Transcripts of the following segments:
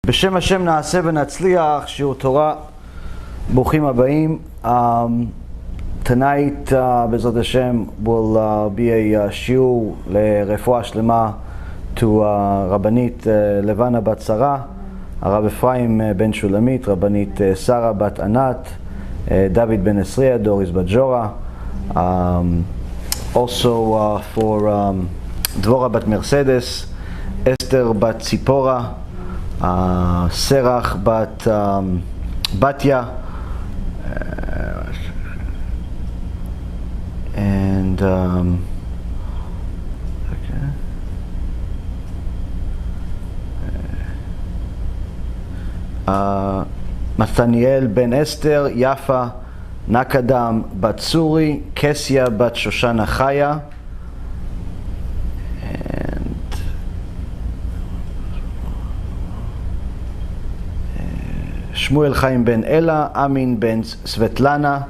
בשם השם נעשה ונצליח, שיעור תורה, ברוכים הבאים. Tonight, B'ezrat Hashem, will be a shiur לרפואה שלמה to רבנית לבנה בת שרה, הרב אפרים בן שולמית, רבנית שרה בת ענת, דוד בן עשריה, דוריס בת ג'ורה, also for דבורה בת מרסדס, אסתר בת ציפורה, סרח בת בתיה, and מתניאל בן אסתר, יפה נקדם בת צורי, קסיה בת שושנה חיה, שמואל חיים בן אלה, אמין בן סבטלנה,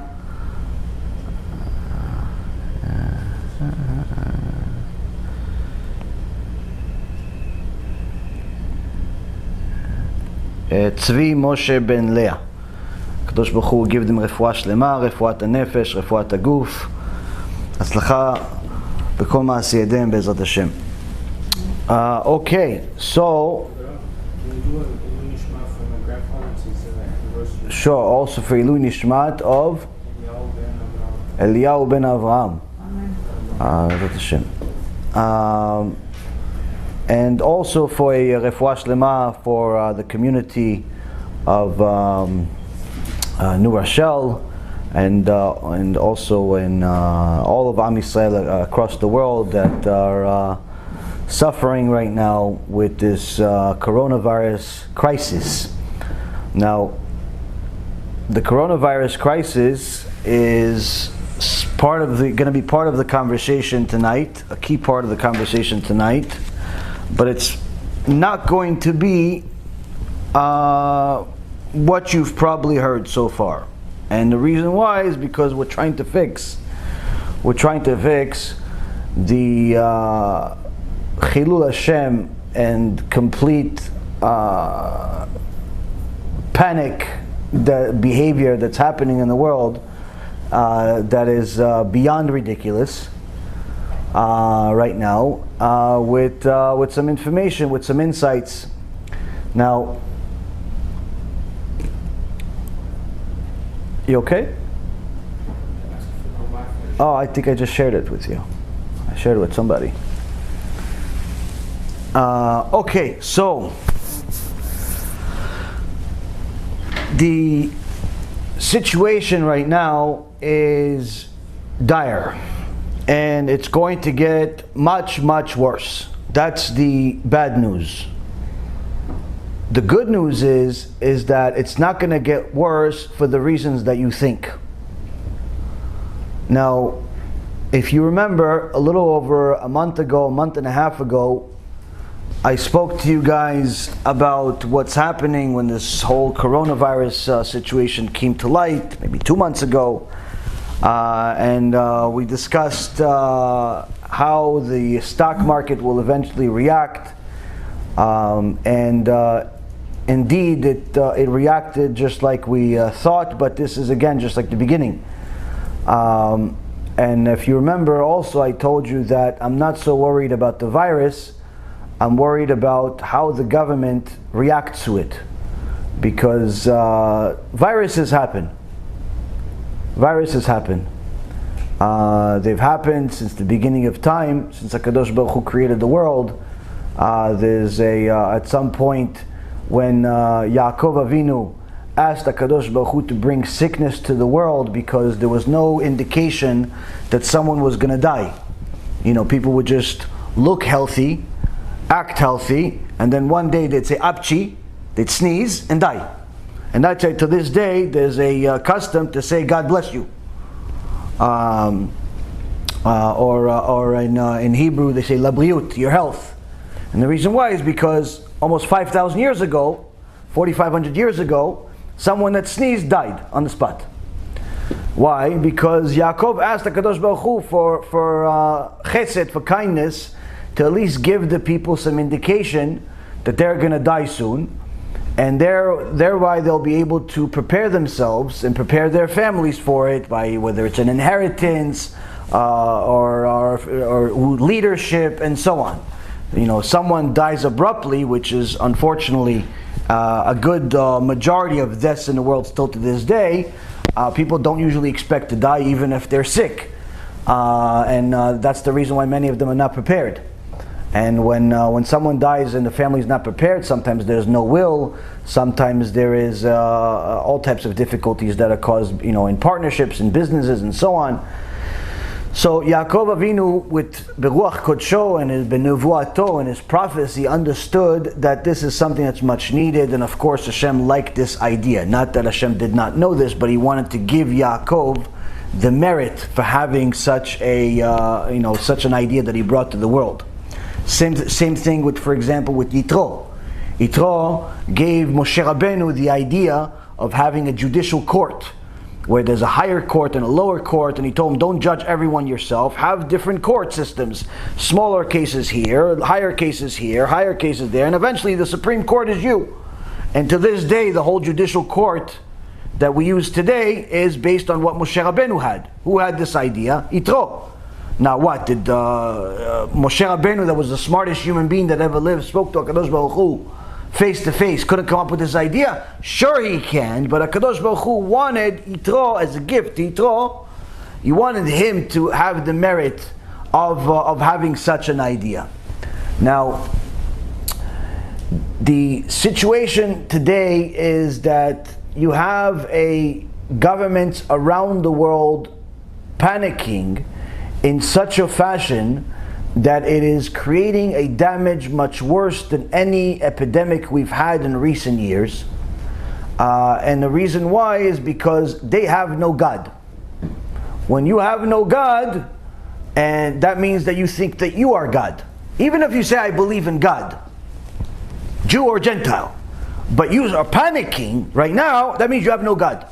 צבי משה בן לאה. הקדוש ברוך הוא give them רפואה שלמה, רפואת הנפש, רפואת הגוף, הצלחה בכל מעשי ידיהם בעזרת השם. Okay, so sure, also for Ilui Nishmat of Eliyahu ben Avraham. Bezrat Hashem. And also for a refuah shlema for the community of New Rochelle, and also in all of Am Yisrael across the world that are suffering right now with this coronavirus crisis. Now, the coronavirus crisis is going to be part of the conversation tonight, a key part of the conversation tonight. But it's not going to be what you've probably heard so far. And the reason why is because we're trying to fix the Chilul Hashem and complete panic, the behavior that's happening in the world that is beyond ridiculous right now, with some information, with some insights. Now, you okay? Oh, I think I just shared it with you. I shared it with somebody. Okay, so the situation right now is dire. And it's going to get much, much worse. That's the bad news. The good news is that it's not going to get worse for the reasons that you think. Now, if you remember, a little over a month and a half ago, I spoke to you guys about what's happening when this whole coronavirus situation came to light, maybe 2 months ago. And we discussed how the stock market will eventually react, and indeed it reacted just like we thought, but this is again just like the beginning. And if you remember also, I told you that I'm not so worried about the virus, I'm worried about how the government reacts to it, because viruses happen. Viruses happen. They've happened since the beginning of time, since HaKadosh Baruch Hu created the world. There's at some point when Yaakov Avinu asked HaKadosh Baruch Hu to bring sickness to the world because there was no indication that someone was going to die. You know, people would just look healthy, act healthy, and then one day they'd say apchi, they'd sneeze and die. And that's why to this day there's a custom to say God bless you, or in Hebrew they say labriut, your health. And the reason why is because almost 5,000 years ago, 4,500 years ago, someone that sneezed died on the spot. Why? Because Yaakov asked HaKadosh Baruch Hu for chesed, for kindness, to at least give the people some indication that they're going to die soon. And thereby they'll be able to prepare themselves and prepare their families for it, by whether it's an inheritance or leadership and so on. Someone dies abruptly, which is unfortunately a good majority of deaths in the world still to this day. People don't usually expect to die even if they're sick. And that's the reason why many of them are not prepared. And when someone dies and the family is not prepared, sometimes there's no will, sometimes there is all types of difficulties that are caused, in partnerships and businesses and so on. So Yaakov Avinu, with Beruach Kodsho and his Benevuato and his prophecy, understood that this is something that's much needed, and of course Hashem liked this idea. Not that Hashem did not know this, but He wanted to give Yaakov the merit for having such such an idea that he brought to the world. Same thing with, for example, with Yitro. Yitro gave Moshe Rabbeinu the idea of having a judicial court, where there's a higher court and a lower court, and he told him, don't judge everyone yourself, have different court systems, smaller cases here, higher cases here, higher cases there, and eventually the Supreme Court is you. And to this day, the whole judicial court that we use today is based on what Moshe Rabbeinu had. Who had this idea? Yitro. Now what, did Moshe Rabbeinu, that was the smartest human being that ever lived, spoke to HaKadosh Baruch Hu face to face, couldn't come up with this idea? Sure he can, but HaKadosh Baruch Hu wanted Yitro as a gift. Yitro, he wanted him to have the merit of having such an idea. Now, the situation today is that you have a government around the world panicking in such a fashion that it is creating a damage much worse than any epidemic we've had in recent years. And the reason why is because they have no God. When you have no God, and that means that you think that you are God. Even if you say, I believe in God, Jew or Gentile, but you are panicking right now, that means you have no God.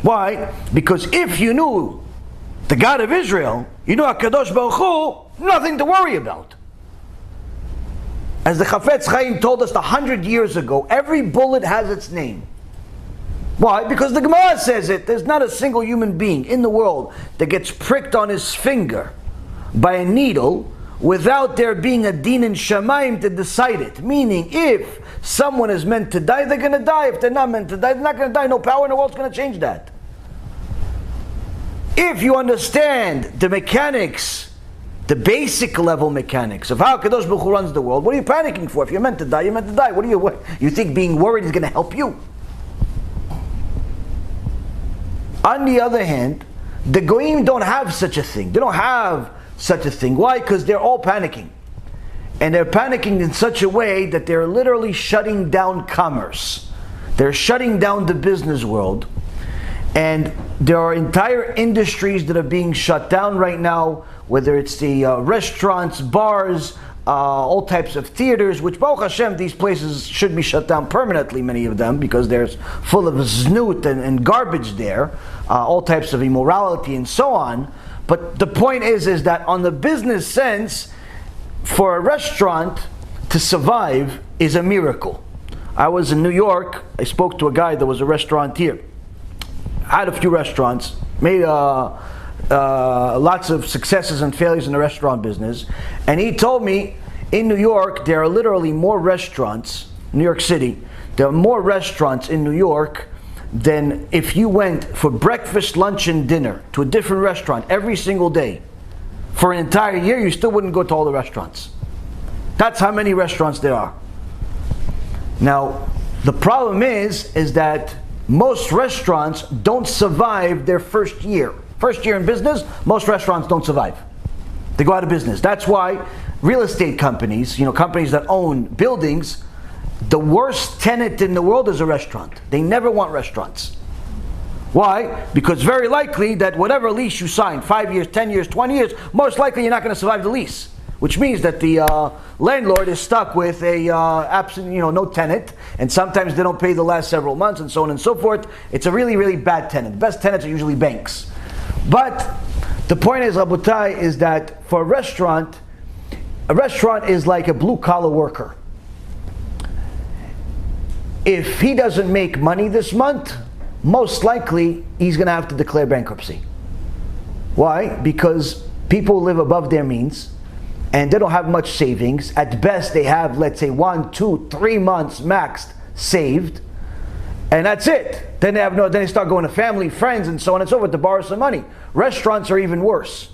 Why? Because if you knew the God of Israel, you know HaKadosh Baruch Hu, nothing to worry about. As the Chafetz Chaim told us 100 years ago, every bullet has its name. Why? Because the Gemara says it. There's not a single human being in the world that gets pricked on his finger by a needle without there being a din in Shamayim to decide it. Meaning, if someone is meant to die, they're going to die. If they're not meant to die, they're not going to die. No power in the world's going to change that. If you understand the mechanics, the basic level mechanics of how Kadosh Baruch Hu runs the world, what are you panicking for? If you're meant to die, you're meant to die. What you think being worried is going to help you? On the other hand, the Goyim don't have such a thing. They don't have such a thing. Why? Because they're all panicking. And they're panicking in such a way that they're literally shutting down commerce. They're shutting down the business world. And there are entire industries that are being shut down right now, whether it's the restaurants, bars, all types of theaters, which Baruch Hashem, these places should be shut down permanently, many of them, because there's full of znut and garbage there, all types of immorality and so on. But the point is that on the business sense, for a restaurant to survive is a miracle. I was in New York, I spoke to a guy that was a restaurateur. Had a few restaurants, made lots of successes and failures in the restaurant business, and he told me in New York there are literally more restaurants, New York City, there are more restaurants in New York than if you went for breakfast, lunch, and dinner to a different restaurant every single day. For an entire year, you still wouldn't go to all the restaurants. That's how many restaurants there are. Now, the problem is that most restaurants don't survive their first year. First year in business, most restaurants don't survive. They go out of business. That's why real estate companies, companies that own buildings, the worst tenant in the world is a restaurant. They never want restaurants. Why? Because very likely that whatever lease you sign, 5 years, 10 years, 20 years, most likely you're not going to survive the lease. Which means that the landlord is stuck with a absent, no tenant, and sometimes they don't pay the last several months, and so on and so forth. It's a really, really bad tenant. The best tenants are usually banks. But the point is, Rabotai, is that for a restaurant is like a blue-collar worker. if he doesn't make money this month, most likely he's going to have to declare bankruptcy. Why? Because people live above their means and they don't have much savings. At best, they have, let's say, 1, 2, 3 months max saved, and that's it. Then then they start going to family, friends, and so on and so forth to borrow some money. Restaurants are even worse.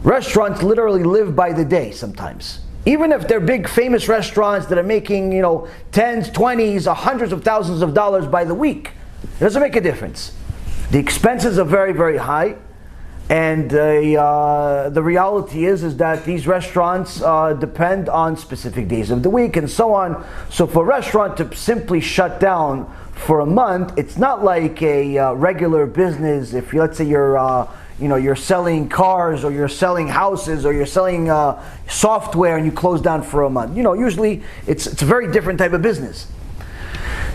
Restaurants literally live by the day sometimes. Even if they're big famous restaurants that are making, tens, 20s, or hundreds of thousands of dollars by the week, it doesn't make a difference. The expenses are very, very high, and the reality is that these restaurants depend on specific days of the week and so on. So for a restaurant to simply shut down for a month, it's not like a regular business. If let's say you're selling cars, or you're selling houses, or you're selling software, and you close down for a month. Usually it's a very different type of business.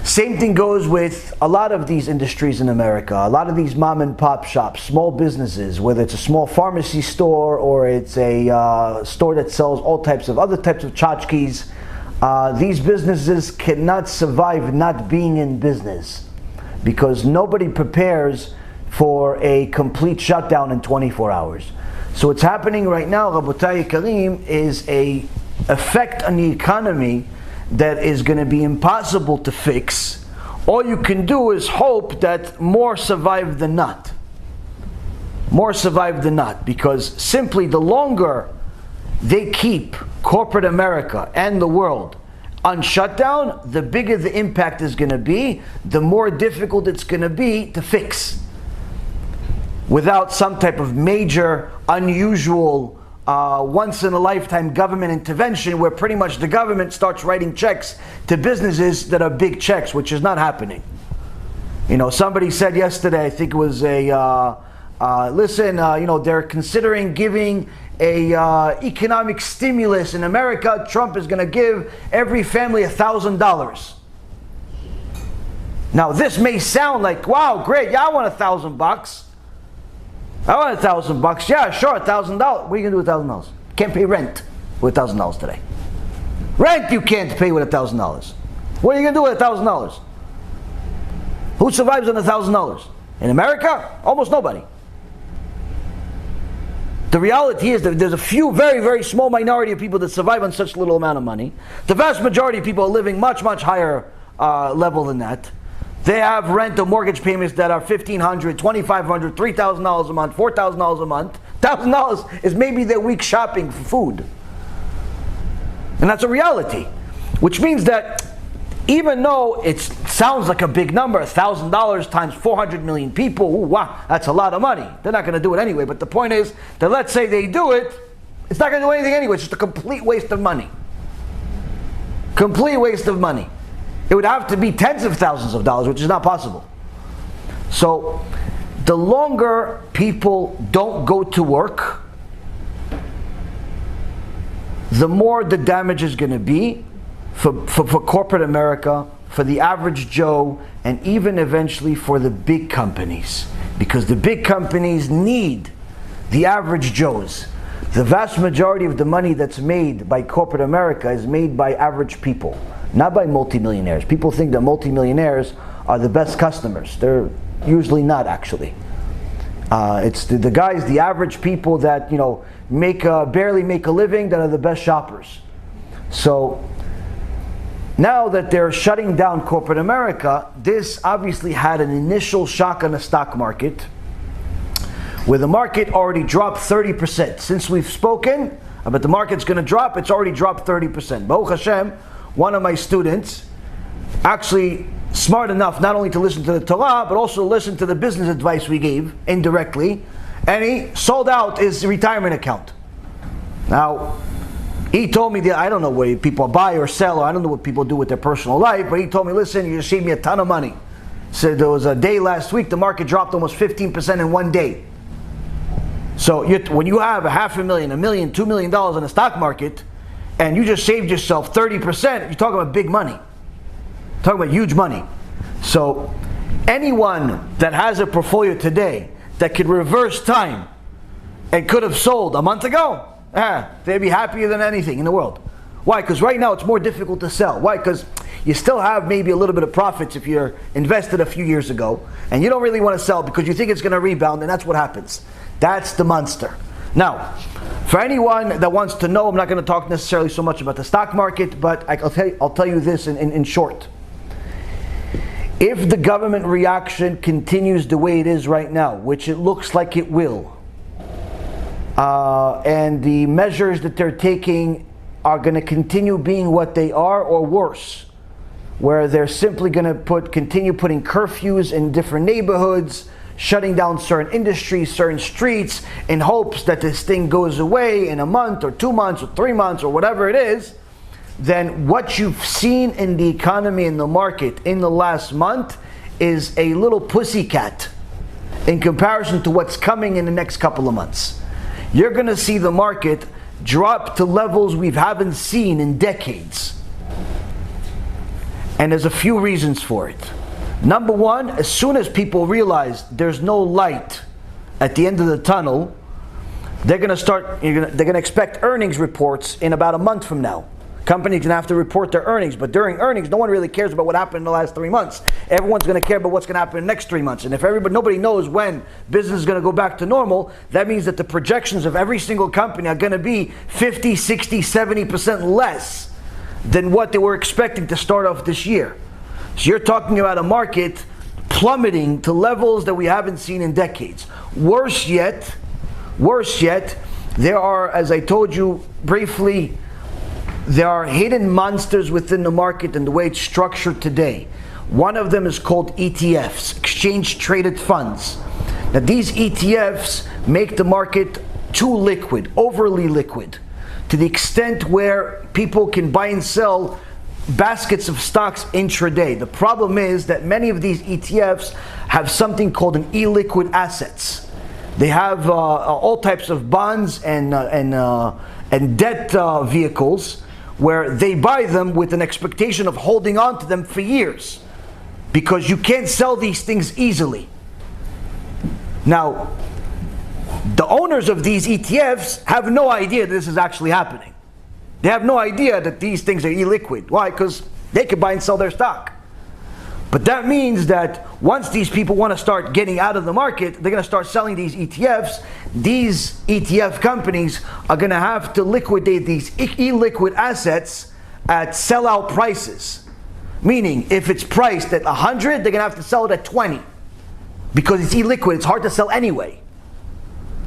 Same thing goes with a lot of these industries in America. A lot of these mom and pop shops, small businesses, whether it's a small pharmacy store or it's a store that sells all types of other types of tchotchkes, these businesses cannot survive not being in business, because nobody prepares for a complete shutdown in 24 hours. So what's happening right now, Rabotai Karim, is a effect on the economy that is going to be impossible to fix. All you can do is hope that more survive than not. More survive than not, because simply the longer they keep corporate America and the world on shutdown, the bigger the impact is going to be, the more difficult it's going to be to fix. Without some type of major, unusual, once-in-a-lifetime government intervention, where pretty much the government starts writing checks to businesses that are big checks, which is not happening. Somebody said yesterday, I think it was they're considering giving a economic stimulus in America. Trump is going to give every family $1,000. Now this may sound like, wow, great, yeah, I want $1,000. I want $1,000. Yeah, sure, $1,000. What are you gonna do with $1,000? Can't pay rent with $1,000 today. Rent you can't pay with $1,000. What are you gonna do with $1,000? Who survives on $1,000? In America, almost nobody. The reality is that there's a few very, very small minority of people that survive on such little amount of money. The vast majority of people are living much, much higher level than that. They have rent or mortgage payments that are $1,500, $2,500, $3,000 a month, $4,000 a month. $1,000 is maybe their week shopping for food. And that's a reality. Which means that even though it sounds like a big number, $1,000 times 400 million people, ooh, wow, that's a lot of money. They're not going to do it anyway. But the point is that let's say they do it, it's not going to do anything anyway. It's just a complete waste of money. Complete waste of money. It would have to be tens of thousands of dollars, which is not possible. So, the longer people don't go to work, the more the damage is going to be for corporate America, for the average Joe, and even eventually for the big companies. Because the big companies need the average Joes. The vast majority of the money that's made by corporate America is made by average people, not by multimillionaires. People think that multimillionaires are the best customers. They're usually not, actually. It's the guys, the average people that barely make a living, that are the best shoppers. So now that they're shutting down corporate America, this obviously had an initial shock on the stock market, where the market already dropped 30%. Since we've spoken about the market's going to drop, it's already dropped 30%. Baruch Hashem, one of my students, actually smart enough not only to listen to the Torah, but also listen to the business advice we gave indirectly, and he sold out his retirement account. Now, he told me that I don't know what people buy or sell, or I don't know what people do with their personal life, but he told me, listen, you just saved me a ton of money. Said there was a day last week, the market dropped almost 15% in one day. So when you have $500,000, $1 million, $2 million in the stock market, and you just saved yourself 30%, you're talking about big money. You're talking about huge money. So anyone that has a portfolio today that could reverse time and could have sold a month ago, they'd be happier than anything in the world. Why? Because right now it's more difficult to sell. Why? Because you still have maybe a little bit of profits if you're invested a few years ago, and you don't really want to sell because you think it's going to rebound, and that's what happens. That's the monster. Now, for anyone that wants to know, I'm not going to talk necessarily so much about the stock market, but I'll tell you this in short. If the government reaction continues the way it is right now, which it looks like it will, and the measures that they're taking are going to continue being what they are or worse, where they're simply going to continue putting curfews in different neighborhoods, shutting down certain industries, certain streets, in hopes that this thing goes away in a month or 2 months or 3 months or whatever it is, then what you've seen in the economy and the market in the last month is a little pussycat in comparison to what's coming in the next couple of months. You're going to see the market drop to levels we haven't seen in decades. And there's a few reasons for it. Number one, as soon as people realize there's no light at the end of the tunnel, they're going to expect earnings reports in about a month from now. Companies are going to have to report their earnings, but during earnings, no one really cares about what happened in the last 3 months. Everyone's going to care about what's going to happen in the next 3 months. And if nobody knows when business is going to go back to normal, that means that the projections of every single company are going to be 50, 60, 70% less than what they were expecting to start off this year. So you're talking about a market plummeting to levels that we haven't seen in decades. Worse yet, there are, as I told you briefly, there are hidden monsters within the market and the way it's structured today. One of them is called ETFs, exchange traded funds. Now these ETFs make the market too liquid, overly liquid, to the extent where people can buy and sell baskets of stocks intraday. The problem is that many of these ETFs have something called an illiquid assets. They have all types of bonds and debt vehicles where they buy them with an expectation of holding on to them for years, because you can't sell these things easily. Now, the owners of these ETFs have no idea this is actually happening. They have no idea that these things are illiquid. Why? Because they can buy and sell their stock. But that means that once these people want to start getting out of the market, they're going to start selling these ETFs. These ETF companies are going to have to liquidate these illiquid assets at sellout prices. Meaning, if it's priced at 100, they're going to have to sell it at 20. Because it's illiquid, it's hard to sell anyway.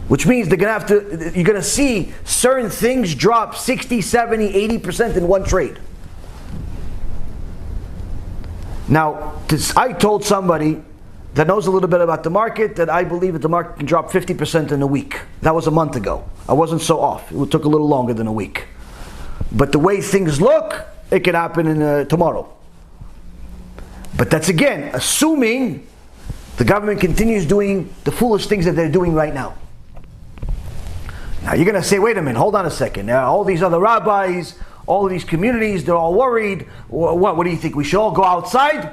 Which means you're going to see certain things drop 60, 70, 80% in one trade. Now, I told somebody that knows a little bit about the market that I believe that the market can drop 50% in a week. That was a month ago. I wasn't so off. It took a little longer than a week. But the way things look, it could happen tomorrow. But that's again, assuming the government continues doing the foolish things that they're doing right now. Now you're going to say, wait a minute, hold on a second. Now, all these other rabbis, all of these communities, they're all worried. What do you think? We should all go outside?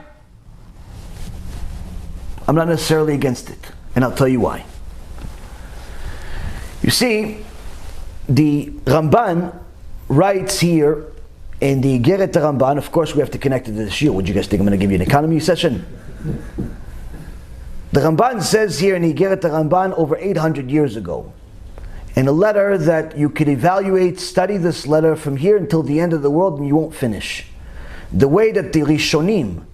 I'm not necessarily against it. And I'll tell you why. You see, the Ramban writes here in the Geret Ramban, of course we have to connect it to the Shia. Would you guys think I'm going to give you an economy session? The Ramban says here in the Geret Ramban over 800 years ago, in a letter that you could evaluate, study this letter from here until the end of the world and you won't finish. The way that the Rishonim,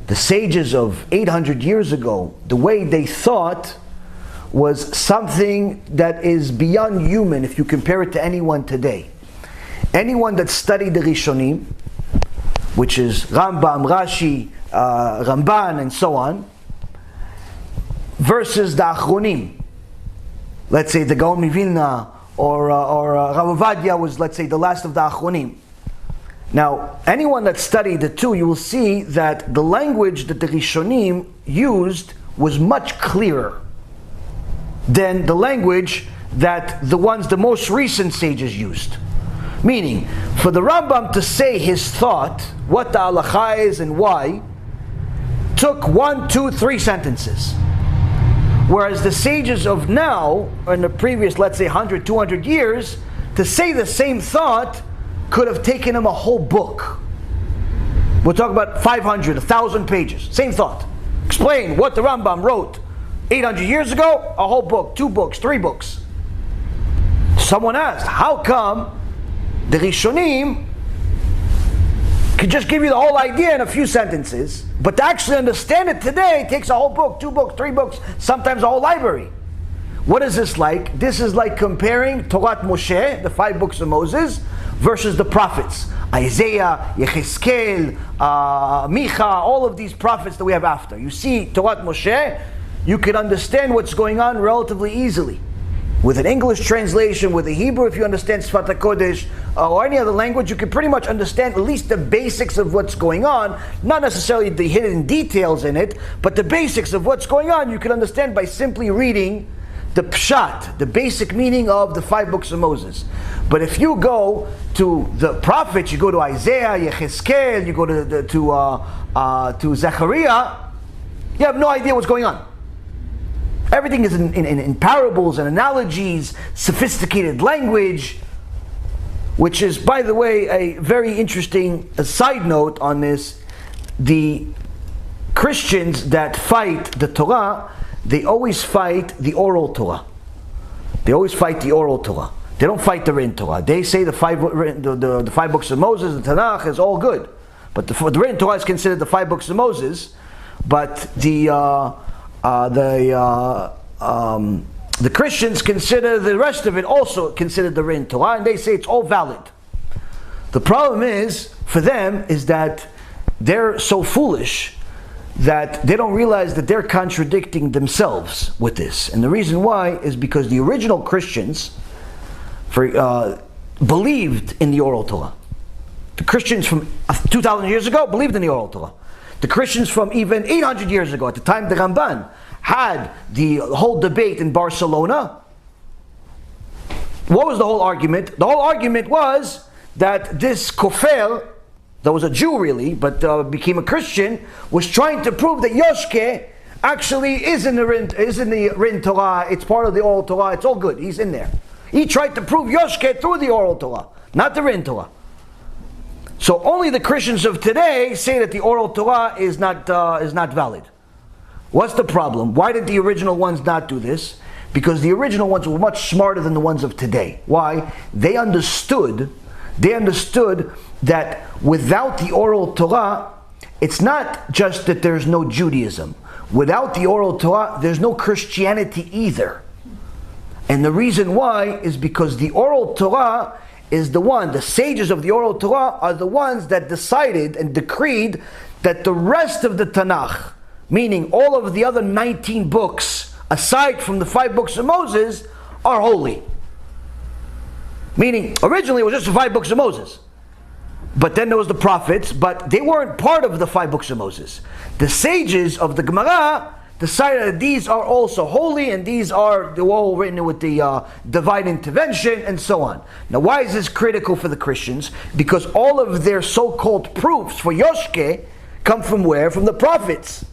the sages of 800 years ago, the way they thought was something that is beyond human if you compare it to anyone today. Anyone that studied the Rishonim, which is Rambam, Rashi, Ramban and so on, versus the Achronim, let's say the Gaon Mivilna or Rav Ovadia was, let's say, the last of the Achronim. Now, anyone that studied the two, you will see that the language that the Rishonim used was much clearer than the language that the most recent sages used. Meaning, for the Rambam to say his thought, what the halacha is and why, took 1, 2, 3 sentences. Whereas the sages of now, or in the previous, let's say 100, 200 years, to say the same thought could have taken him a whole book. We'll talk about 500, 1,000 pages. Same thought. Explain what the Rambam wrote 800 years ago, a whole book, 2 books, 3 books. Someone asked, how come the Rishonim could just give you the whole idea in a few sentences, but to actually understand it today takes a whole book, 2 books, 3 books, sometimes a whole library. What is this like? This is like comparing Torah Moshe, the 5 books of Moses, versus the prophets. Isaiah, Yecheskel, Micha, all of these prophets that we have after. You see Torah Moshe, you can understand what's going on relatively easily. With an English translation, with a Hebrew, if you understand Sfat HaKodesh, or any other language, you can pretty much understand at least the basics of what's going on. Not necessarily the hidden details in it, but the basics of what's going on you can understand by simply reading the pshat, the basic meaning of the 5 books of Moses. But if you go to the prophets, you go to Isaiah, Yecheskel, you go to Zechariah, you have no idea what's going on. Everything is in parables and analogies, sophisticated language, which is, by the way, a very interesting side note on this. The Christians that fight the Torah, they always fight the oral Torah. They always fight the oral Torah. They don't fight the written Torah. They say the 5 books of Moses, the Tanakh, is all good. But the written Torah is considered the 5 books of Moses. But the Christians consider the rest of it also considered the written Torah, and they say it's all valid. The problem is, for them, is that they're so foolish that they don't realize that they're contradicting themselves with this. And the reason why is because the original Christians believed in the oral Torah. The Christians from 2,000 years ago believed in the oral Torah. The Christians from even 800 years ago, at the time the Ramban had the whole debate in Barcelona, what was the whole argument? The whole argument was that this kofel, that was a Jew really, but became a Christian, was trying to prove that Yoshke actually is in the written Torah, it's part of the oral Torah, it's all good, he's in there. He tried to prove Yoshke through the oral Torah, not the written Torah. So only the Christians of today say that the oral Torah is not valid. What's the problem? Why did the original ones not do this? Because the original ones were much smarter than the ones of today. Why? They understood that without the oral Torah, it's not just that there's no Judaism. Without the oral Torah, there's no Christianity either. And the reason why is because the oral Torah is the sages of the oral Torah are the ones that decided and decreed that the rest of the Tanakh, meaning all of the other 19 books, aside from the 5 books of Moses, are holy. Meaning, originally it was just the 5 books of Moses. But then there was the prophets, but they weren't part of the 5 books of Moses. The sages of the Gemara decided that these are also holy, and they're all written with the divine intervention, and so on. Now, why is this critical for the Christians? Because all of their so-called proofs for Yoshke come from where? From the prophets.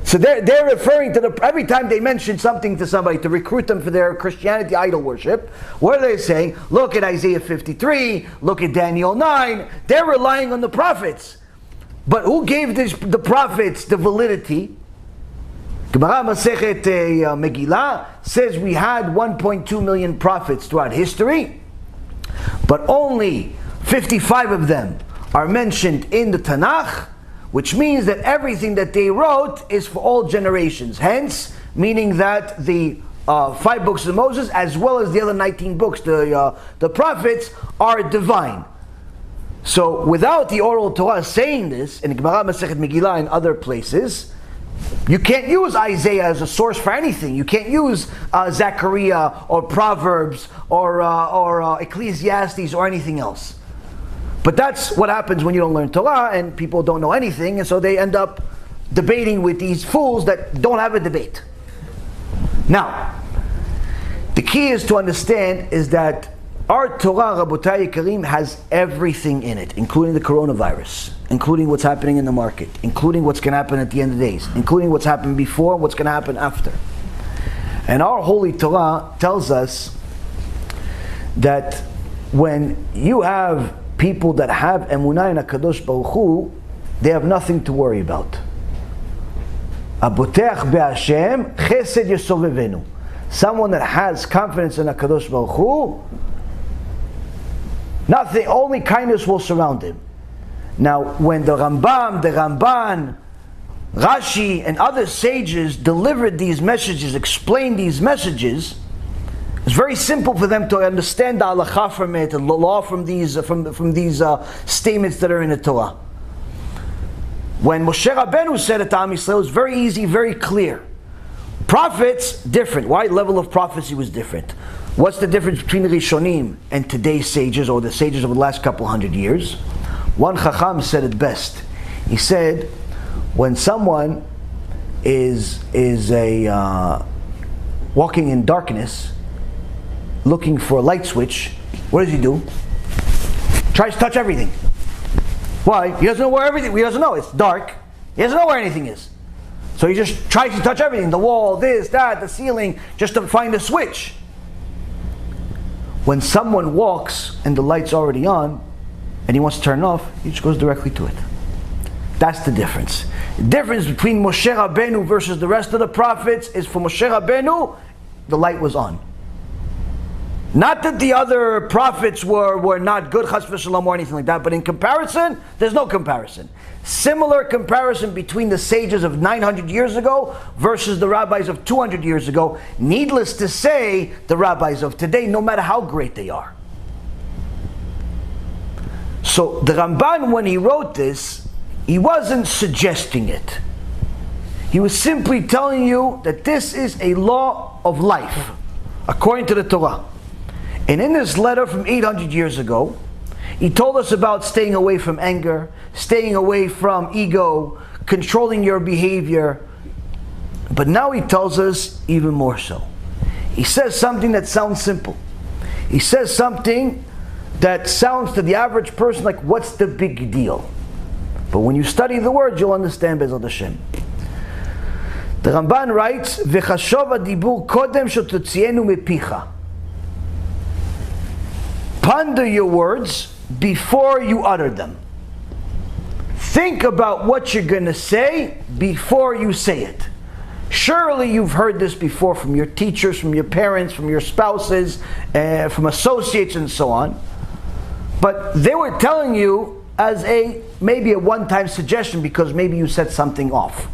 So they're referring to every time they mention something to somebody to recruit them for their Christianity idol worship, what are they saying? Look at Isaiah 53, look at Daniel 9. They're relying on the prophets. But who gave the prophets the validity? Gemara Masechet Megillah says we had 1.2 million prophets throughout history, but only 55 of them are mentioned in the Tanakh, which means that everything that they wrote is for all generations. Hence, meaning that the 5 books of Moses, as well as the other 19 books, the prophets, are divine. So, without the oral Torah saying this, in Gemara Masechet Megillah and other places, you can't use Isaiah as a source for anything. You can't use Zechariah or Proverbs or Ecclesiastes or anything else. But that's what happens when you don't learn Torah and people don't know anything, and so they end up debating with these fools that don't have a debate. Now, the key is to understand is that our Torah, Rabotai Karim, has everything in it, including the coronavirus, including what's happening in the market, including what's going to happen at the end of the days, including what's happened before, what's going to happen after. And our Holy Torah tells us that when you have people that have emunah in HaKadosh Baruch Hu, they have nothing to worry about. Abotech be'Hashem chesed yesovevenu. Someone that has confidence in HaKadosh Baruch Hu, nothing, only kindness will surround him. Now, when the Rambam, the Ramban, Rashi, and other sages delivered these messages, explained these messages, it's very simple for them to understand the halakha from it, and the law from these statements that are in the Torah. When Moshe Rabbeinu said it to Am Yisrael, it was very easy, very clear. Prophets, different. Why? Level of prophecy was different. What's the difference between the Rishonim and today's sages, or the sages of the last couple hundred years? One Chacham said it best. He said, when someone is walking in darkness, looking for a light switch, what does he do? Tries to touch everything. Why? He doesn't know where everything. He doesn't know. It's dark. He doesn't know where anything is. So he just tries to touch everything: the wall, this, that, the ceiling, just to find a switch. When someone walks and the light's already on, and he wants to turn it off, he just goes directly to it. That's the difference. The difference between Moshe Rabbeinu versus the rest of the prophets is, for Moshe Rabbeinu, the light was on. Not that the other prophets were not good, chas v'shalom, or anything like that, but in comparison, there's no comparison. Similar comparison between the sages of 900 years ago versus the rabbis of 200 years ago. Needless to say, the rabbis of today, no matter how great they are. So the Ramban, when he wrote this, he wasn't suggesting it. He was simply telling you that this is a law of life, according to the Torah. And in this letter from 800 years ago, he told us about staying away from anger, staying away from ego, controlling your behavior. But now he tells us even more so. He says something that sounds simple. He says something that sounds to the average person like, what's the big deal? But when you study the words, you'll understand Be'ezrat Hashem. The Ramban writes, "V'chashov adibur kodem shototzienu mepicha." Ponder your words before you utter them. Think about what you're going to say before you say it. Surely you've heard this before from your teachers, from your parents, from your spouses, from associates and so on. But they were telling you as maybe a one-time suggestion because maybe you said something off.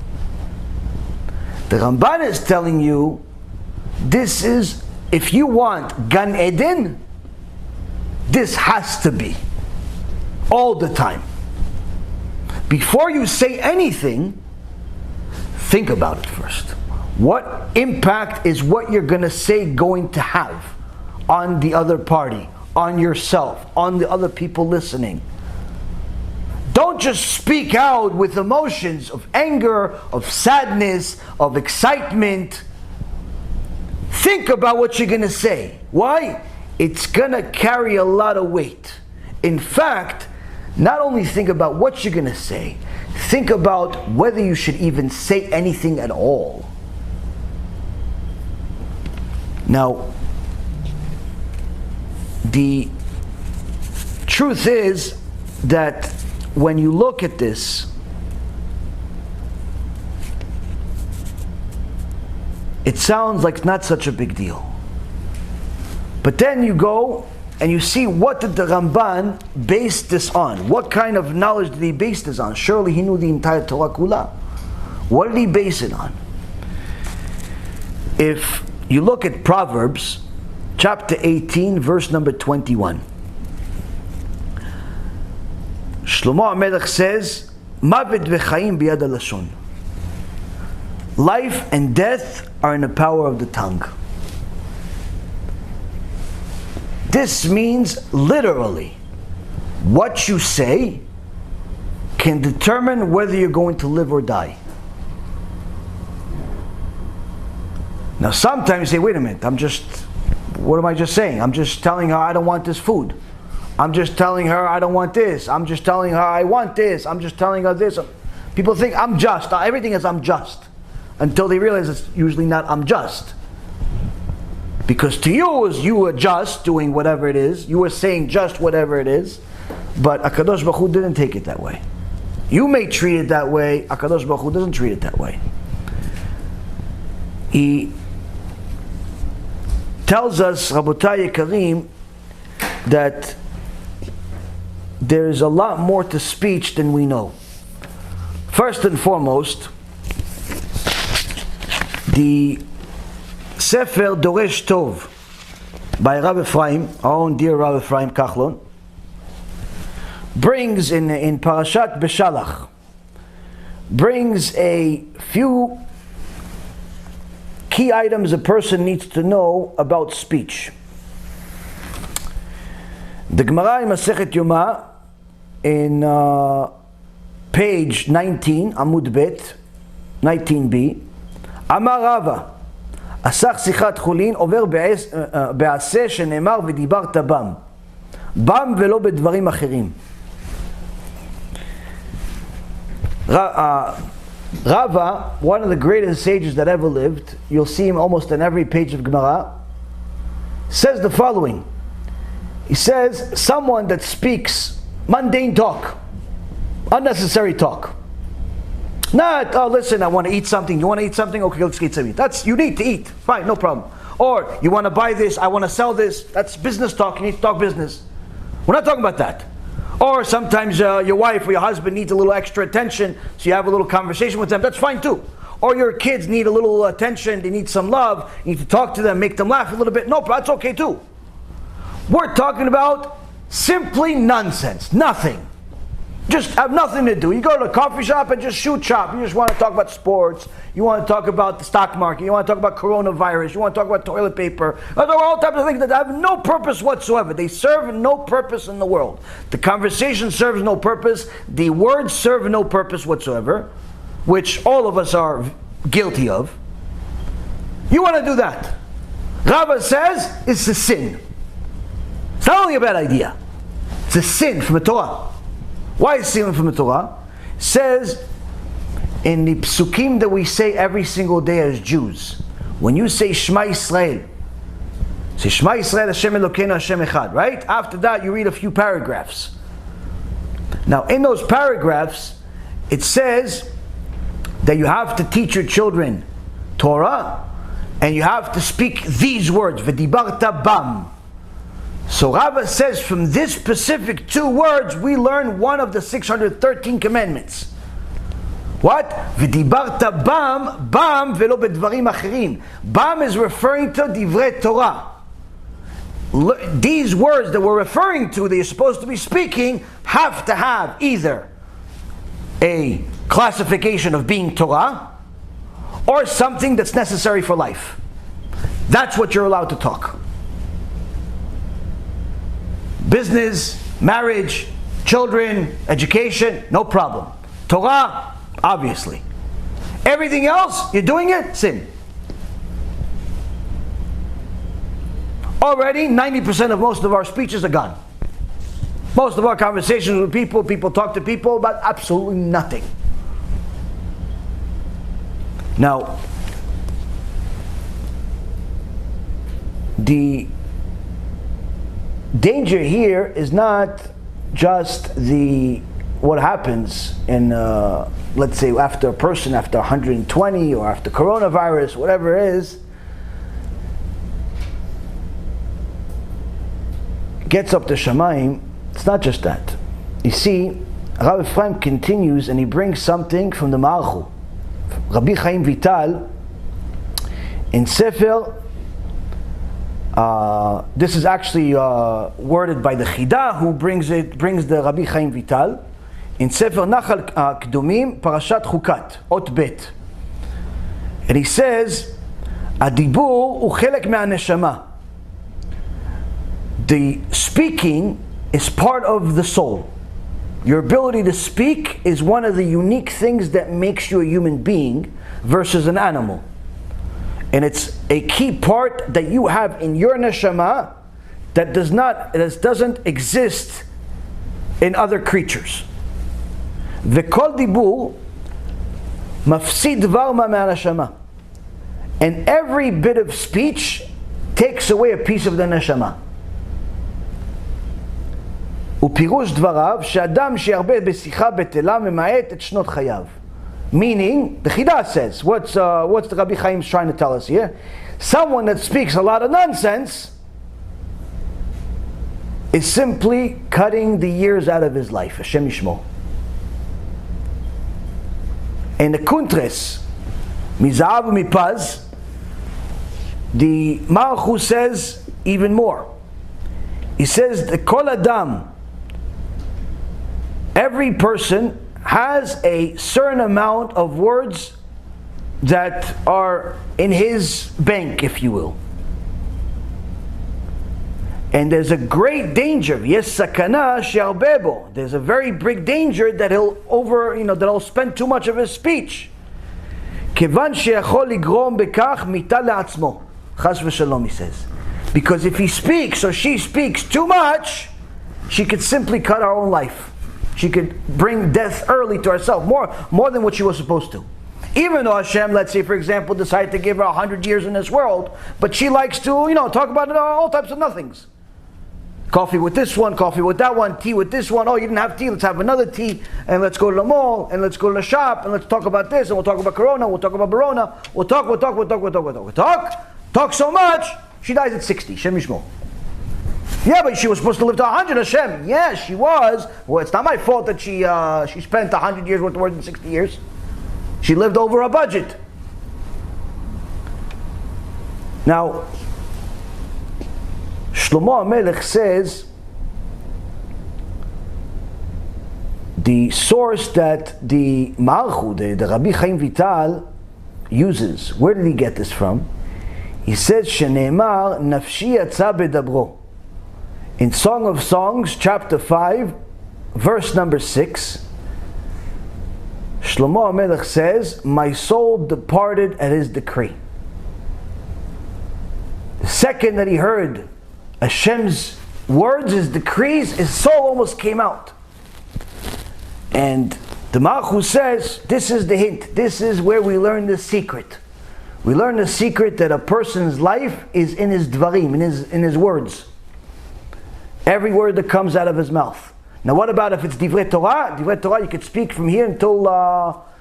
The Ramban is telling you, this is, if you want Gan Eden, this has to be all the time. Before you say anything, think about it first. What impact is what you're going to say going to have on the other party, on yourself, on the other people listening? Don't just speak out with emotions of anger, of sadness, of excitement. Think about what you're going to say. Why? It's going to carry a lot of weight. In fact, not only think about what you're going to say, think about whether you should even say anything at all. Now, the truth is that when you look at this, it sounds like not such a big deal. But then you go and you see, what did the Ramban base this on? What kind of knowledge did he base this on? Surely he knew the entire Torah Kula. What did he base it on? If you look at Proverbs, chapter 18, verse number 21. Shlomo HaMelech says, Mavet v'chaim biyad halashon. Life and death are in the power of the tongue. This means literally, what you say can determine whether you're going to live or die. Now sometimes you say, wait a minute, what am I just saying? I'm just telling her I don't want this food. I'm just telling her I don't want this. I'm just telling her I want this. I'm just telling her this. People think I'm just. Everything is I'm just. Until they realize it's usually not I'm just. Because to you, you were just doing whatever it is. You were saying just whatever it is. But HaKadosh Baruch Hu didn't take it that way. You may treat it that way, HaKadosh Baruch Hu doesn't treat it that way. He tells us, Rabotai Yekarim, that there is a lot more to speech than we know. First and foremost, the Sefer Doresh Tov by Rav Ephraim, our own dear Rav Ephraim Kachlon, brings in Parashat Beshalach, brings a few key items a person needs to know about speech. The Gemara in Masechet Yoma, in page 19, Amud Bet, 19b, Amar Rava, Asach Sichat Chulin, over בעשה שנאמר ודיברת בם, בם ולא בדברים אחרים. Rava, one of the greatest sages that ever lived, you'll see him almost on every page of Gemara, says the following. He says, someone that speaks mundane talk, unnecessary talk. Not, oh listen, I want to eat something. You want to eat something? Okay, let's get something. That's, you need to eat. Fine, no problem. Or, you want to buy this, I want to sell this. That's business talk, you need to talk business. We're not talking about that. Or sometimes your wife or your husband needs a little extra attention, so you have a little conversation with them. That's fine too. Or your kids need a little attention, they need some love, you need to talk to them, make them laugh a little bit. No, that's okay too. We're talking about simply nonsense, nothing. Just have nothing to do. You go to a coffee shop and just shoot shop. You just want to talk about sports. You want to talk about the stock market. You want to talk about coronavirus. You want to talk about toilet paper. All types of things that have no purpose whatsoever. They serve no purpose in the world. The conversation serves no purpose. The words serve no purpose whatsoever, which all of us are guilty of. You want to do that. Rava says it's a sin. It's not only a bad idea. It's a sin from the Torah. Why is sin from the Torah? It says in the psukim that we say every single day as Jews, when you say Shema Yisrael, say Shema Yisrael Hashem Elokeinu Hashem Echad, right? After that you read a few paragraphs. Now in those paragraphs it says that you have to teach your children Torah and you have to speak these words, V'dibarta bam. So Rava says from this specific two words we learn one of the 613 commandments. What? V'dibarta bam, bam velo bedvarim acherim. Bam is referring to divrei Torah. These words that we're referring to, that you're supposed to be speaking, have to have either a classification of being Torah or something that's necessary for life. That's what you're allowed to talk. Business, marriage, children, education, no problem. Torah, obviously. Everything else, you're doing it, sin. Already, 90% of most of our speeches are gone. Most of our conversations with people, people talk to people about absolutely nothing. Now, the danger here is not just what happens in let's say after a person after 120 or after coronavirus, whatever it is, gets up to Shamayim. It's not just that. You see, Rabbi Ephraim continues and he brings something from the Ma'archu. Rabbi Chaim Vital in Sefer, this is actually worded by the Chida, who brings the Rabbi Chaim Vital in Sefer Nachal Kdumim, Parashat Chukat, Ot Bet. And he says, Adibur hu chelek me'aneshama. The speaking is part of the soul. Your ability to speak is one of the unique things that makes you a human being versus an animal. And it's a key part that you have in your neshama that doesn't exist in other creatures. V'kol dibur mafsid dvar ma me'aneshama. And every bit of speech takes away a piece of the neshama. ופירוש דבריו שאדם שירבה בשיחה בטלה ממעט את שנות חייו. Meaning, the Chidah says, what's the Rabbi Chaim trying to tell us here? Someone that speaks a lot of nonsense is simply cutting the years out of his life. Hashem Yishmo. And the Kuntres, Mizav Mipaz, the Malchus says even more. He says the Kol Adam, every person has a certain amount of words that are in his bank, if you will. And there's a great danger. Yes, sakana she'arbebo. There's a very big danger that that he'll spend too much of his speech. Kevan she'achol ligrom bekach mita le'atzmo. Chas v'shalom, he says. Because if he speaks or she speaks too much, she could simply cut her own life. She could bring death early to herself, more than what she was supposed to. Even though Hashem, let's say for example, decided to give her 100 years in this world, but she likes to, talk about all types of nothings. Coffee with this one, coffee with that one, tea with this one. Oh, you didn't have tea, let's have another tea, and let's go to the mall, and let's go to the shop, and let's talk about this, and we'll talk about Corona, we'll talk about Barona, we'll talk so much, she dies at 60, Shem Yishmo. Yeah, but she was supposed to live to 100, Hashem. Yeah, she was. Well, it's not my fault that she spent 100 years worth of work in 60 years. She lived over her budget. Now, Shlomo HaMelech says the source that the Malchut, the Rabbi Chaim Vital, uses. Where did he get this from? He says, "Sheneemar nafshi yatsa bedabro." In Song of Songs, chapter 5, verse number 6, Shlomo HaMelech says, "My soul departed at his decree." The second that he heard Hashem's words, his decrees, his soul almost came out. And the Malchus says, this is the hint. This is where we learn the secret. We learn the secret that a person's life is in his dvarim, in his words. Every word that comes out of his mouth. Now what about if it's Divrei Torah? Divrei Torah you could speak from here until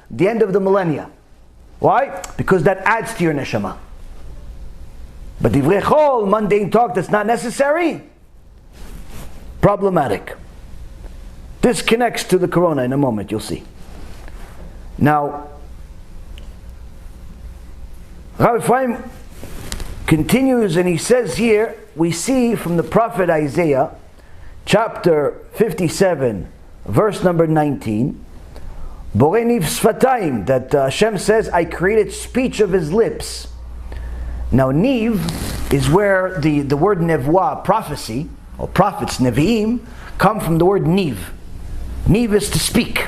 the end of the millennia. Why? Because that adds to your neshama. But Divrei Chol, mundane talk that's not necessary, problematic. This connects to the Corona in a moment, you'll see. Now, Rabbi Ephraim continues and he says here, we see from the prophet Isaiah, chapter 57, verse number 19, Borei niv sfatayim, that Hashem says, I created speech of his lips. Now niv is where the word nevuah, prophecy, or prophets, nevi'im, come from the word niv. Niv is to speak.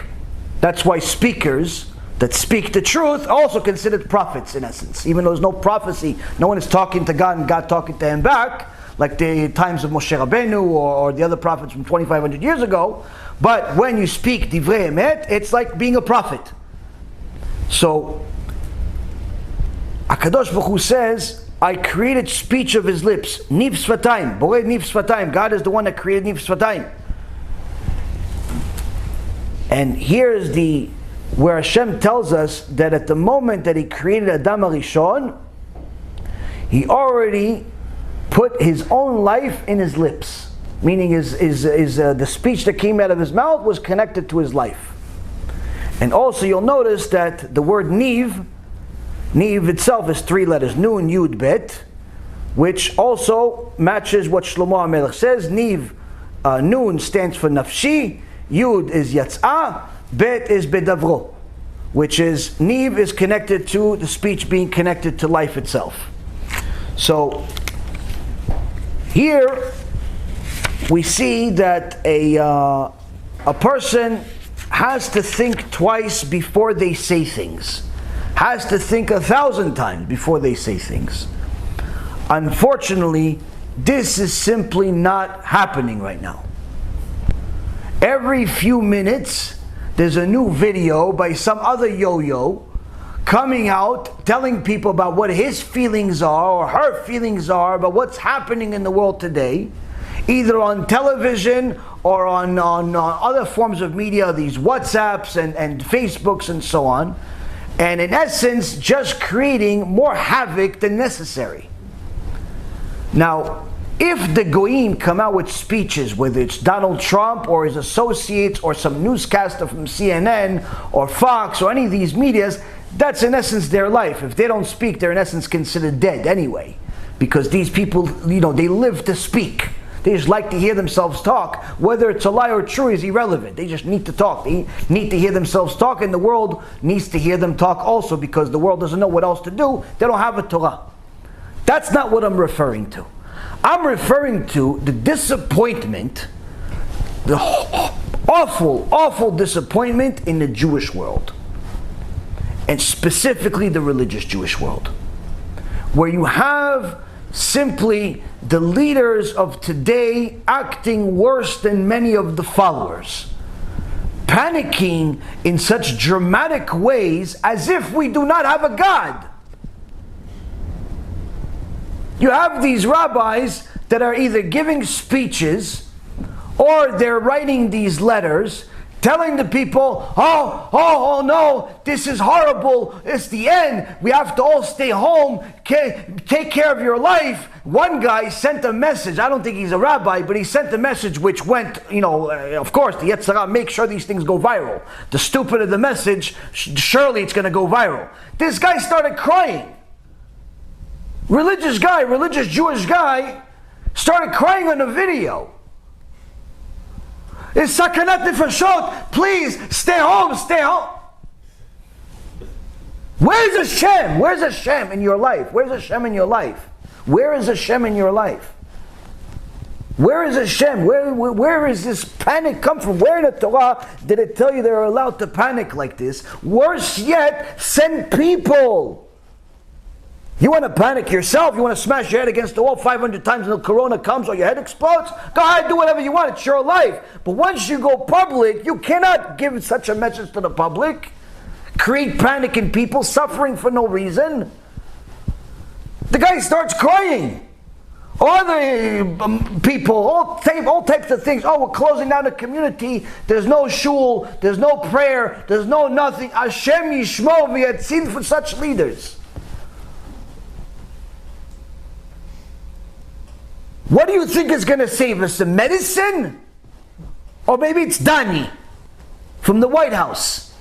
That's why speakers that speak the truth are also considered prophets in essence. Even though there's no prophecy, no one is talking to God and God talking to him back, like the times of Moshe Rabbeinu or the other prophets from 2,500 years ago. But when you speak divrei emet, it's like being a prophet. So, HaKadosh Baruch Hu says, I created speech of his lips. Niv sfatayim, borei niv sfatayim. God is the one that created niv sfatayim. And here is where Hashem tells us that at the moment that He created Adam HaRishon, He already put His own life in his lips. Meaning the speech that came out of his mouth was connected to his life. And also you'll notice that the word Niv itself is 3 letters, Nun, Yud, Bet, which also matches what Shlomo HaMelech says. Niv, Nun stands for Nafshi, Yud is Yatz'ah, Bet is Bedavro, which is, Niv is connected to the speech being connected to life itself. So, here we see that a person has to think twice before they say things. Has to think 1,000 times before they say things. Unfortunately, this is simply not happening right now. Every few minutes, there's a new video by some other yo-yo coming out, telling people about what his feelings are or her feelings are about what's happening in the world today. either on television or on other forms of media, these WhatsApps and Facebooks and so on, and in essence just creating more havoc than necessary. Now, if the Goyim come out with speeches, whether it's Donald Trump or his associates or some newscaster from CNN or Fox or any of these medias, that's in essence their life. If they don't speak, they're in essence considered dead anyway. Because these people, they live to speak. They just like to hear themselves talk. Whether it's a lie or true is irrelevant. They just need to talk. They need to hear themselves talk, and the world needs to hear them talk also, because the world doesn't know what else to do. They don't have a Torah. That's not what I'm referring to. I'm referring to the disappointment, the awful, awful disappointment in the Jewish world. And specifically the religious Jewish world. Where you have simply the leaders of today acting worse than many of the followers. Panicking in such dramatic ways as if we do not have a God. You have these rabbis that are either giving speeches or they're writing these letters telling the people, oh no, this is horrible, it's the end, we have to all stay home, take care of your life. One guy sent a message, I don't think he's a rabbi, but he sent a message which went, of course, the Yetzer Hara makes sure these things go viral. The stupider the message, surely it's going to go viral. This guy started crying. Religious Jewish guy, started crying on a video. It's sakanat nefashot. Please stay home. Where's Hashem? Where's Hashem in your life? Where's Hashem in your life? Where is Hashem in your life? Where is Hashem? Where is this panic come from? Where in the Torah did it tell you they're allowed to panic like this? Worse yet, send people. You want to panic yourself? You want to smash your head against the wall 500 times until Corona comes or your head explodes? Go ahead, do whatever you want. It's your life. But once you go public, you cannot give such a message to the public. Create panic in people, suffering for no reason. The guy starts crying. Other people, all types of things. Oh, we're closing down the community. There's no shul. There's no prayer. There's no nothing. Hashem Yishmo v'yatzil for such leaders. What do you think is going to save us? The medicine? Or maybe it's Dani from the White House.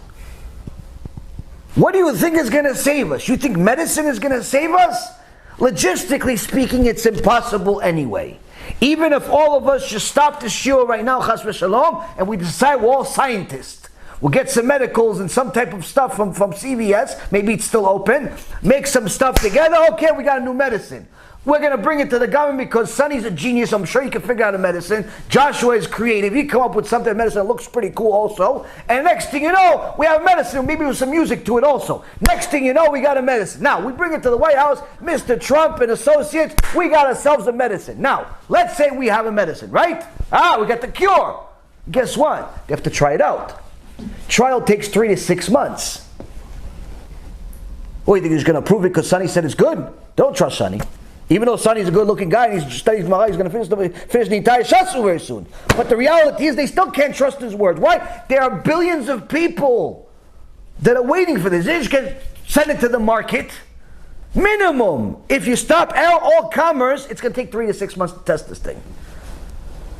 What do you think is going to save us? You think medicine is going to save us? Logistically speaking, it's impossible anyway. Even if all of us just stop the shiur right now, chas v'shalom, and we decide we're all scientists. We'll get some medicals and some type of stuff from CVS, maybe it's still open, make some stuff together, okay, we got a new medicine. We're going to bring it to the government because Sonny's a genius. I'm sure he can figure out a medicine. Joshua is creative. He come up with something, medicine that looks pretty cool also. And next thing you know, we have medicine, maybe with some music to it also. Next thing you know, we got a medicine. Now, we bring it to the White House, Mr. Trump and associates, we got ourselves a medicine. Now, let's say we have a medicine, right? We got the cure. Guess what? They have to try it out. Trial takes 3 to 6 months. What, you think he's going to prove it because Sonny said it's good? Don't trust Sonny. Even though Sonny's a good-looking guy and he studies Gemara, he's going to finish the entire Shassu very soon. But the reality is they still can't trust his words. Why? There are billions of people that are waiting for this. They just can send it to the market. Minimum. If you stop all commerce, it's going to take 3 to 6 months to test this thing.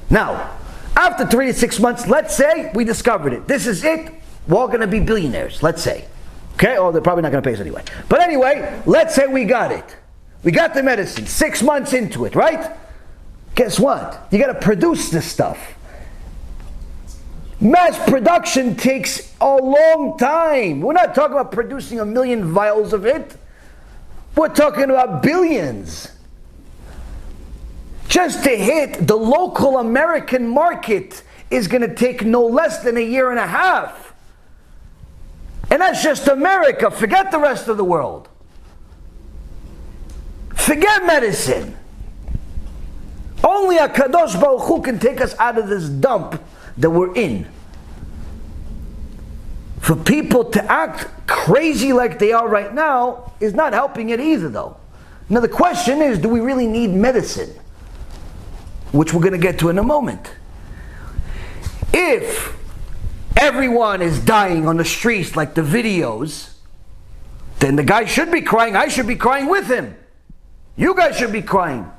Now, after 3 to 6 months, let's say we discovered it. This is it. We're all going to be billionaires, let's say. Okay? Or they're probably not going to pay us anyway. But anyway, let's say we got it. We got the medicine, 6 months into it, right? Guess what? You got to produce this stuff. Mass production takes a long time. We're not talking about producing 1 million vials of it. We're talking about billions. Just to hit the local American market is going to take no less than 1.5 years. And that's just America. Forget the rest of the world. Forget medicine. Only HaKadosh Baruch Hu can take us out of this dump that we're in. For people to act crazy like they are right now is not helping it either, though. Now the question is, do we really need medicine? which we're going to get to in a moment. If everyone is dying on the streets like the videos, then the guy should be crying. I should be crying with him. You guys should be crying.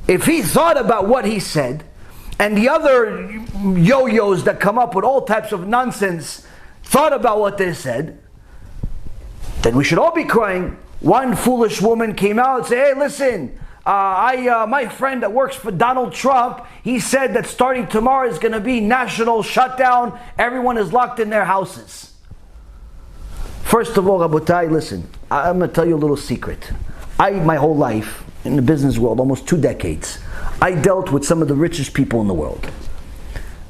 If he thought about what he said, and the other yo-yos that come up with all types of nonsense thought about what they said, then we should all be crying. One foolish woman came out and said, hey, listen, my friend that works for Donald Trump, he said that starting tomorrow is going to be national shutdown. Everyone is locked in their houses. First of all, Rabotai, listen, I'm going to tell you a little secret. My whole life, in the business world, almost 2 decades, I dealt with some of the richest people in the world.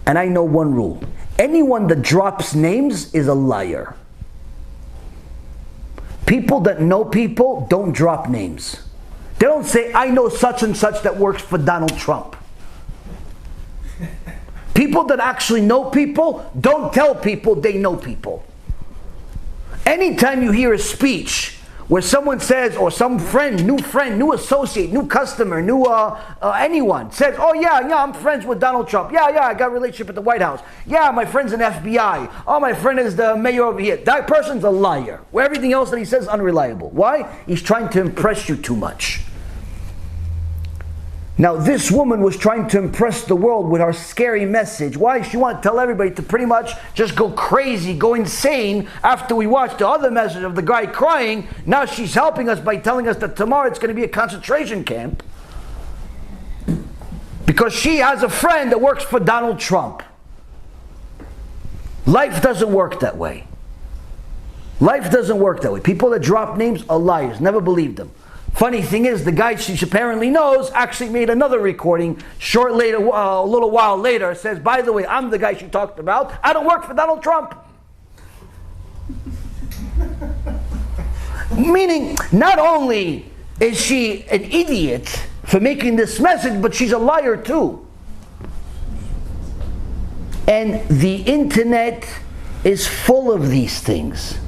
And I know one rule. Anyone that drops names is a liar. People that know people don't drop names. They don't say, I know such and such that works for Donald Trump. People that actually know people don't tell people they know people. Anytime you hear a speech where someone says, or some friend, new associate, new customer, new anyone says, oh yeah, I'm friends with Donald Trump. Yeah, I got a relationship at the White House. Yeah, my friend's an FBI. Oh, my friend is the mayor over here. That person's a liar. Where everything else that he says is unreliable. Why? He's trying to impress you too much. Now, this woman was trying to impress the world with her scary message. Why? She wanted to tell everybody to pretty much just go crazy, go insane after we watched the other message of the guy crying. Now she's helping us by telling us that tomorrow it's going to be a concentration camp. Because she has a friend that works for Donald Trump. Life doesn't work that way. Life doesn't work that way. People that drop names are liars. Never believe them. Funny thing is, the guy she apparently knows actually made another recording a little while later. Says, by the way, I'm the guy she talked about. I don't work for Donald Trump. Meaning, not only is she an idiot for making this message, but she's a liar too. And the internet is full of these things.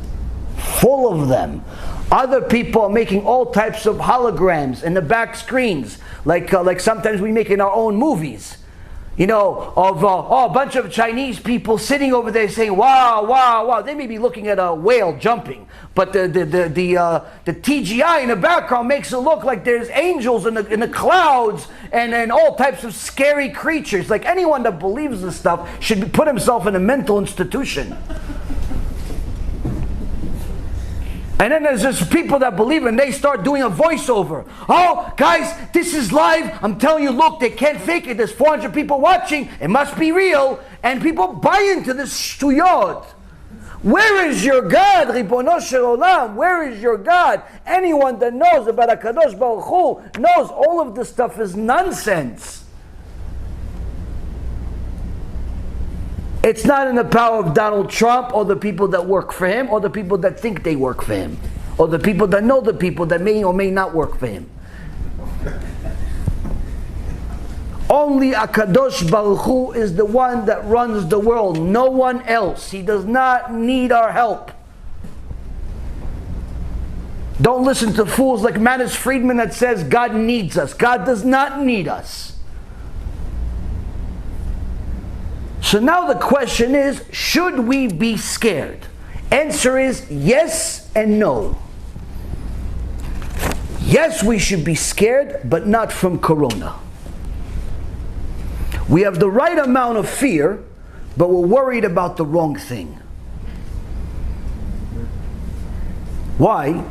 Full of them. Other people are making all types of holograms in the back screens, like sometimes we make in our own movies. You know, of a bunch of Chinese people sitting over there saying, wow, wow, wow. They may be looking at a whale jumping, but the TGI in the background makes it look like there's angels in the clouds and all types of scary creatures. Like anyone that believes this stuff should put himself in a mental institution. And then there's just people that believe and they start doing a voiceover. Oh, guys, this is live. I'm telling you, look, they can't fake it. There's 400 people watching. It must be real. And people buy into this shtuyot. Where is your God, Ribono Shel Olam? Where is your God? Anyone that knows about HaKadosh Baruch Hu knows all of this stuff is nonsense. It's not in the power of Donald Trump or the people that work for him or the people that think they work for him or the people that know the people that may or may not work for him. Only HaKadosh Baruch Hu is the one that runs the world. No one else. He does not need our help. Don't listen to fools like Manis Friedman that says God needs us. God does not need us. So now the question is, should we be scared? Answer is yes and no. Yes, we should be scared, but not from Corona. We have the right amount of fear, but we're worried about the wrong thing. Why?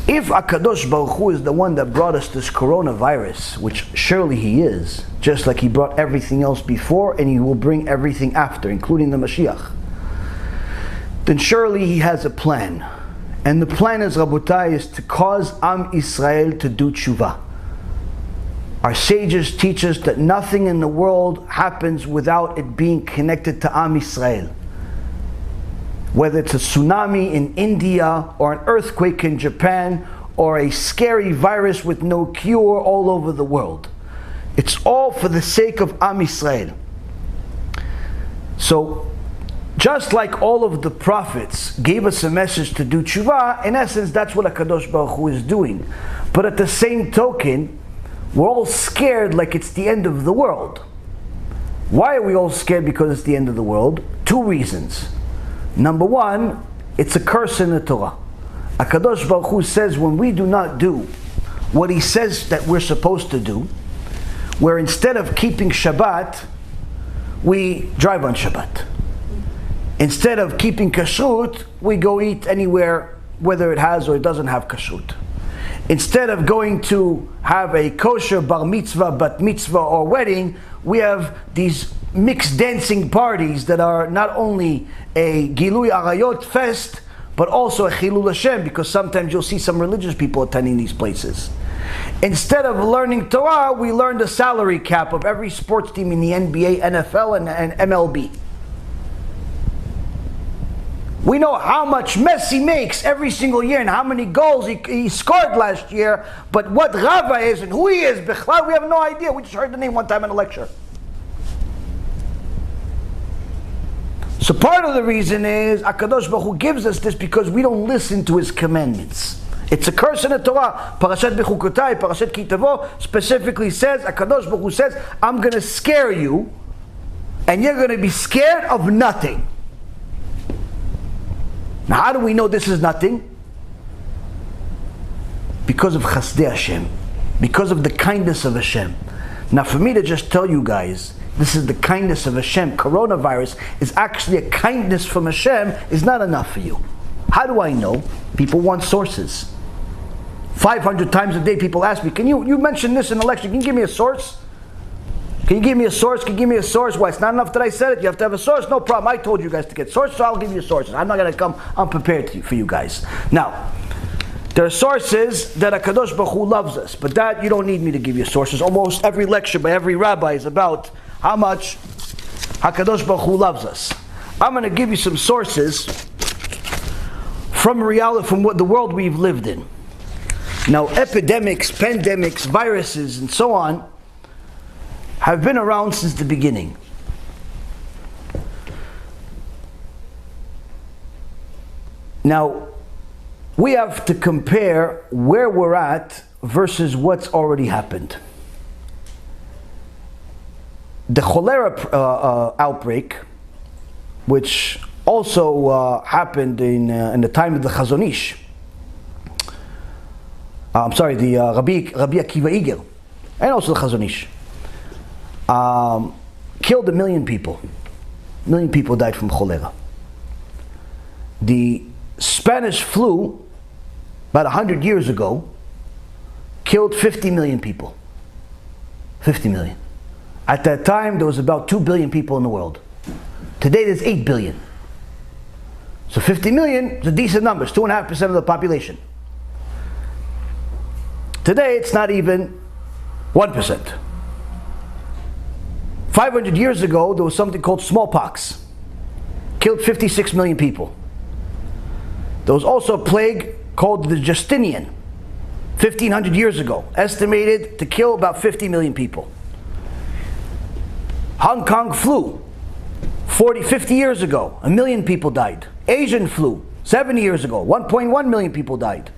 If HaKadosh Baruch Hu is the one that brought us this coronavirus, which surely He is, just like He brought everything else before, and He will bring everything after, including the Mashiach, then surely He has a plan. And the plan is, Rabotai, is to cause Am Yisrael to do tshuva. Our sages teach us that nothing in the world happens without it being connected to Am Yisrael. Whether it's a tsunami in India, or an earthquake in Japan, or a scary virus with no cure all over the world. It's all for the sake of Am Yisrael. So, Just like all of the prophets gave us a message to do tshuva, in essence, that's what HaKadosh Baruch Hu is doing. But at the same token, we're all scared like it's the end of the world. Why are we all scared because it's the end of the world? Two reasons. Number one, it's a curse in the Torah. HaKadosh Baruch Hu says when we do not do what He says that we're supposed to do, where instead of keeping Shabbat, we drive on Shabbat. Instead of keeping kashrut, we go eat anywhere, whether it has or it doesn't have kashrut. Instead of going to have a kosher bar mitzvah, bat mitzvah, or wedding, we have these mixed dancing parties that are not only a Gilui Arayot fest, but also a Chilul Hashem, because sometimes you'll see some religious people attending these places. Instead of learning Torah, we learn the salary cap of every sports team in the NBA, NFL, and MLB. We know how much Messi makes every single year and how many goals he scored last year, but what Rabbi is and who he is, Bichlal, we have no idea. We just heard the name one time in a lecture. So part of the reason is HaKadosh Baruch Hu gives us this because we don't listen to His commandments. It's a curse in the Torah. Parashat Bechukotai, Parashat Kitavo specifically says, HaKadosh Baruch Hu says, I'm going to scare you and you're going to be scared of nothing. Now, how do we know this is nothing? Because of Chasdei Hashem. Because of the kindness of Hashem. Now, for me to just tell you guys, this is the kindness of Hashem. Coronavirus is actually a kindness from Hashem is not enough for you. How do I know? People want sources. 500 times a day people ask me, can you mention this in the lecture? Can you give me a source? Can you give me a source? Can you give me a source? Why? It's not enough that I said it. You have to have a source. No problem. I told you guys to get sources, so I'll give you sources. I'm not going to come unprepared for you guys. Now, there are sources that HaKadosh Baruch Hu loves us, but that you don't need me to give you sources. Almost every lecture by every rabbi is about how much HaKadosh Baruch Hu loves us. I'm going to give you some sources from reality, from what the world we've lived in. Now, epidemics, pandemics, viruses, and so on have been around since the beginning. Now, we have to compare where we're at versus what's already happened. The cholera outbreak, which also happened in the time of the Chazon Ish. The Rabbi Akiva Iger, and also the Chazon Ish. Killed 1 million people. 1 million people died from cholera. The Spanish flu, about 100 years ago, killed 50 million people. 50 million. At that time, there was about 2 billion people in the world. Today, there's 8 billion. So 50 million is a decent number. It's 2.5% of the population. Today, it's not even 1%. 500 years ago, there was something called smallpox. Killed 56 million people. There was also a plague called the Justinian, 1500 years ago, estimated to kill about 50 million people. Hong Kong flu, 50 years ago, 1 million people died. Asian flu, 70 years ago, 1.1 million people died.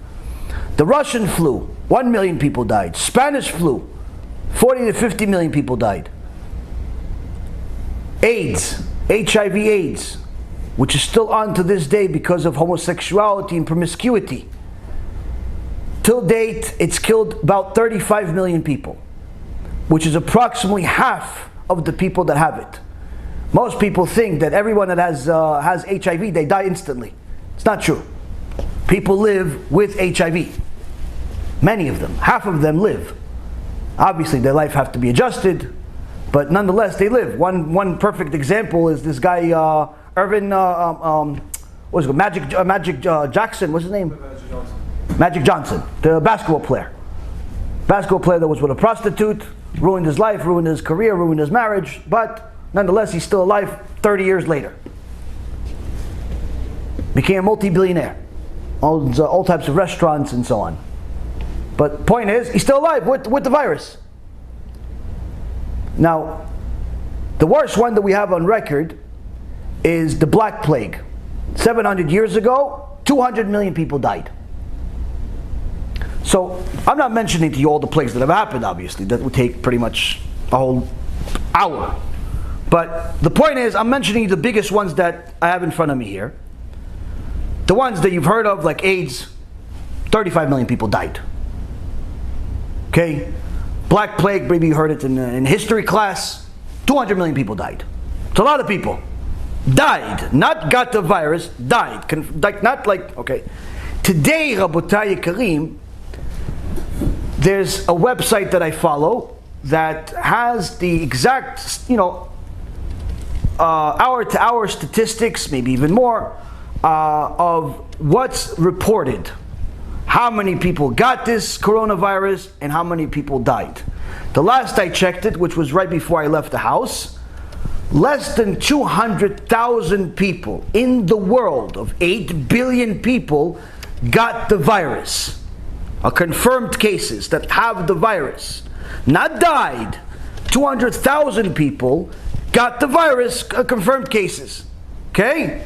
The Russian flu, 1 million people died. Spanish flu, 40 to 50 million people died. AIDS, HIV AIDS, which is still on to this day because of homosexuality and promiscuity. Till date, it's killed about 35 million people, which is approximately half of the people that have it. Most people think that everyone that has HIV, they die instantly. It's not true. People live with HIV. Many of them, half of them live. Obviously, their life has to be adjusted, but nonetheless, they live. One perfect example is this guy, Reuven, what's it called? Magic Jackson, what's his name? Magic Johnson, the basketball player. Basketball player that was with a prostitute, ruined his life, ruined his career, ruined his marriage, but nonetheless, he's still alive 30 years later. Became a multi-billionaire. Owns all types of restaurants and so on. But point is, he's still alive with the virus. Now, the worst one that we have on record is the Black Plague. 700 years ago, 200 million people died. So I'm not mentioning to you all the plagues that have happened, obviously. That would take pretty much a whole hour. But the point is, I'm mentioning the biggest ones that I have in front of me here. The ones that you've heard of, like AIDS, 35 million people died. Okay? Black Plague, maybe you heard it in history class, 200 million people died. It's a lot of people. Died. Not got the virus, died. Okay. Today, Rabotai Karim, there's a website that I follow that has the exact, hour-to-hour statistics, maybe even more, of what's reported. How many people got this coronavirus and how many people died. The last I checked it, which was right before I left the house, less than 200,000 people in the world of 8 billion people got the virus. Are confirmed cases that have the virus. Not died. 200,000 people got the virus, confirmed cases. Okay?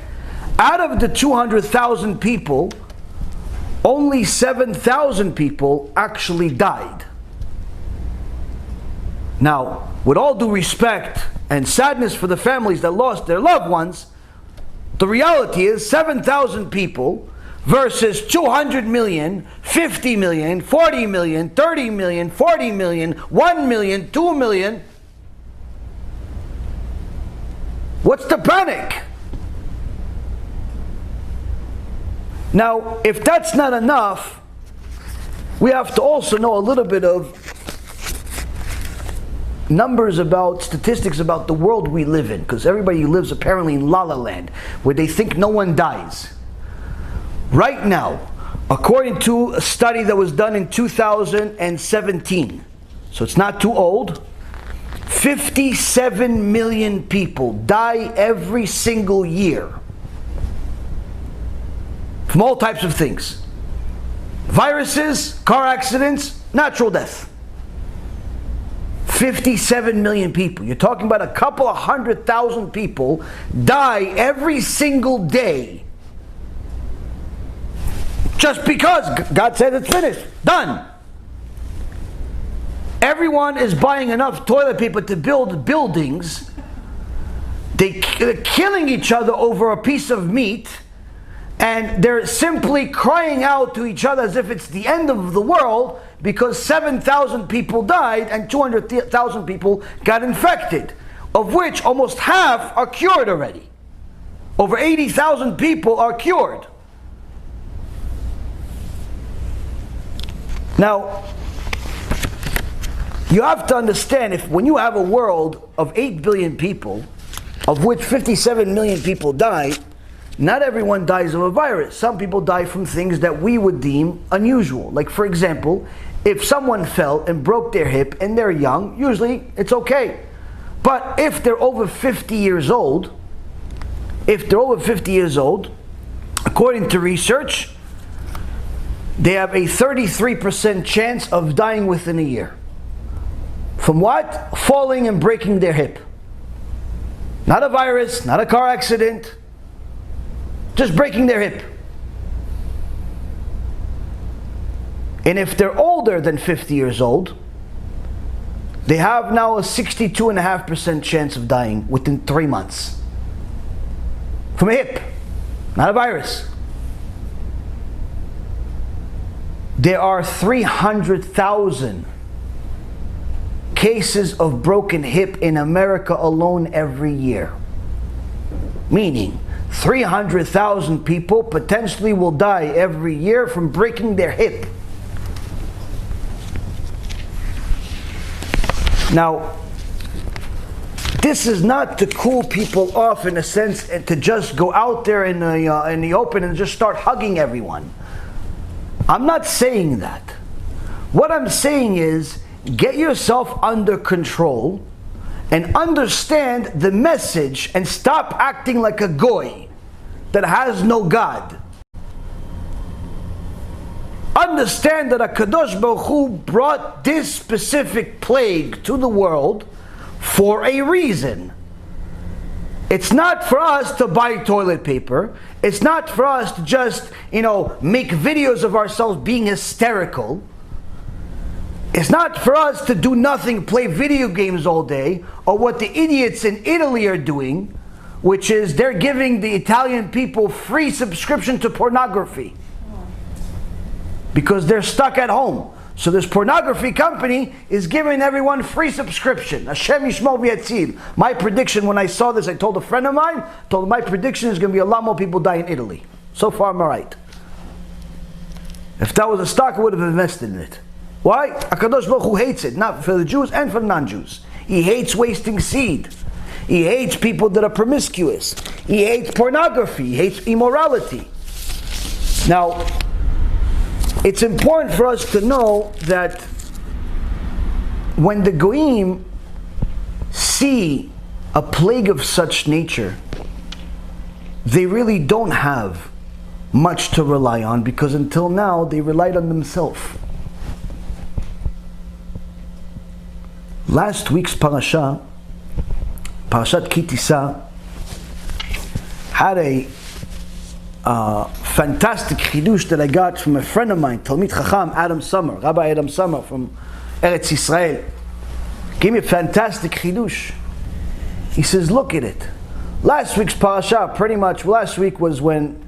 Out of the 200,000 people, only 7,000 people actually died. Now, with all due respect and sadness for the families that lost their loved ones, the reality is 7,000 people versus 200 million, 50 million, 40 million, 30 million, 40 million, 1 million, 2 million. What's the panic? Now, if that's not enough, we have to also know a little bit of numbers about, statistics about the world we live in, because everybody lives apparently in La La Land, where they think no one dies. Right now, according to a study that was done in 2017, so it's not too old, 57 million people die every single year from all types of things. Viruses, car accidents, natural death. 57 million people. You're talking about a couple of 100,000 people die every single day. Just because God said it's finished. Done. Everyone is buying enough toilet paper to build buildings. They're killing each other over a piece of meat. And they're simply crying out to each other as if it's the end of the world because 7,000 people died and 200,000 people got infected, of which almost half are cured already. Over 80,000 people are cured. Now, you have to understand, when you have a world of 8 billion people, of which 57 million people die, not everyone dies of a virus. Some people die from things that we would deem unusual. Like, for example, if someone fell and broke their hip and they're young, usually it's okay. But if they're over 50 years old, according to research, they have a 33% chance of dying within a year. From what? Falling and breaking their hip. Not a virus, not a car accident, just breaking their hip. And if they're older than 50 years old, they have now a 62.5% chance of dying within 3 months. From a hip, not a virus. There are 300,000 cases of broken hip in America alone every year. Meaning, 300,000 people potentially will die every year from breaking their hip. Now, this is not to cool people off in a sense and to just go out there in the open and just start hugging everyone. I'm not saying that. What I'm saying is, get yourself under control and understand the message and stop acting like a goy that has no God. Understand that HaKadosh Baruch Hu brought this specific plague to the world for a reason. It's not for us to buy toilet paper. It's not for us to just, make videos of ourselves being hysterical. It's not for us to do nothing, play video games all day, or what the idiots in Italy are doing, which is they're giving the Italian people free subscription to pornography because they're stuck at home. So this pornography company is giving everyone free subscription. Hashem yishmor v'yatzil. My prediction when I saw this, I told a friend of mine, my prediction is going to be a lot more people die in Italy. So far I'm alright. If that was a stock, I would have invested in it. Why? HaKadosh Baruch Hu hates it, not for the Jews and for the non-Jews. He hates wasting seed. He hates people that are promiscuous. He hates pornography. He hates immorality. Now, it's important for us to know that when the Goyim see a plague of such nature, they really don't have much to rely on, because until now they relied on themselves. Last week's parasha, Parashat Ki Tisa, had a fantastic chidush that I got from a friend of mine, Talmid Chacham Adam Summer, Rabbi Adam Summer from Eretz Yisrael. Gave me a fantastic chidush. He says, look at it. Last week's parasha, last week was when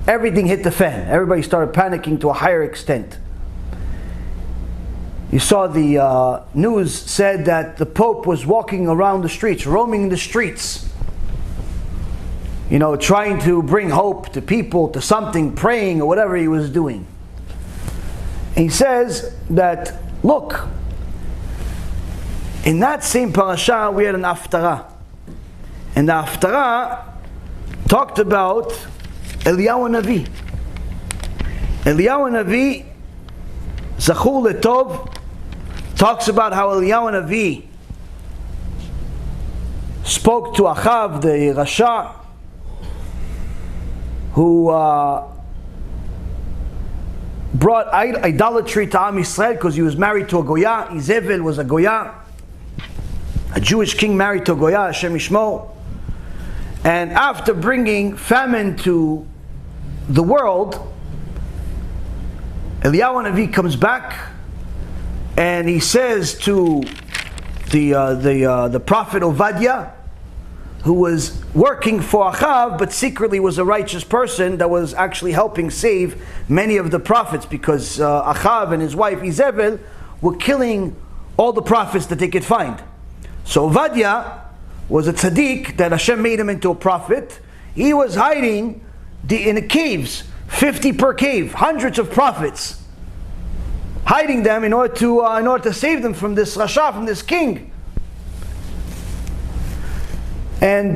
everything hit the fan. Everybody started panicking to a higher extent. You saw the news said that the Pope was walking around the streets, roaming the streets, trying to bring hope to people, to something, praying or whatever he was doing. And he says that, look, in that same parasha we had an haftarah. And the haftarah talked about Eliyahu Navi. Eliyahu Navi, Zachur Letov, talks about how Eliyahu Navi spoke to Achav, the Rasha, who brought idolatry to Am Yisrael because he was married to a Goya. Izebel was a Goya, a Jewish king married to a Goya, Hashem yishmor. And after bringing famine to the world, Eliyahu Navi comes back and he says to the prophet Ovadia, who was working for Achav but secretly was a righteous person that was actually helping save many of the prophets, because Achav and his wife Izebel were killing all the prophets that they could find. So Ovadia was a tzaddik that Hashem made him into a prophet. He was hiding in the caves, 50 per cave, hundreds of prophets, hiding them in order to save them from this Rasha, from this king. And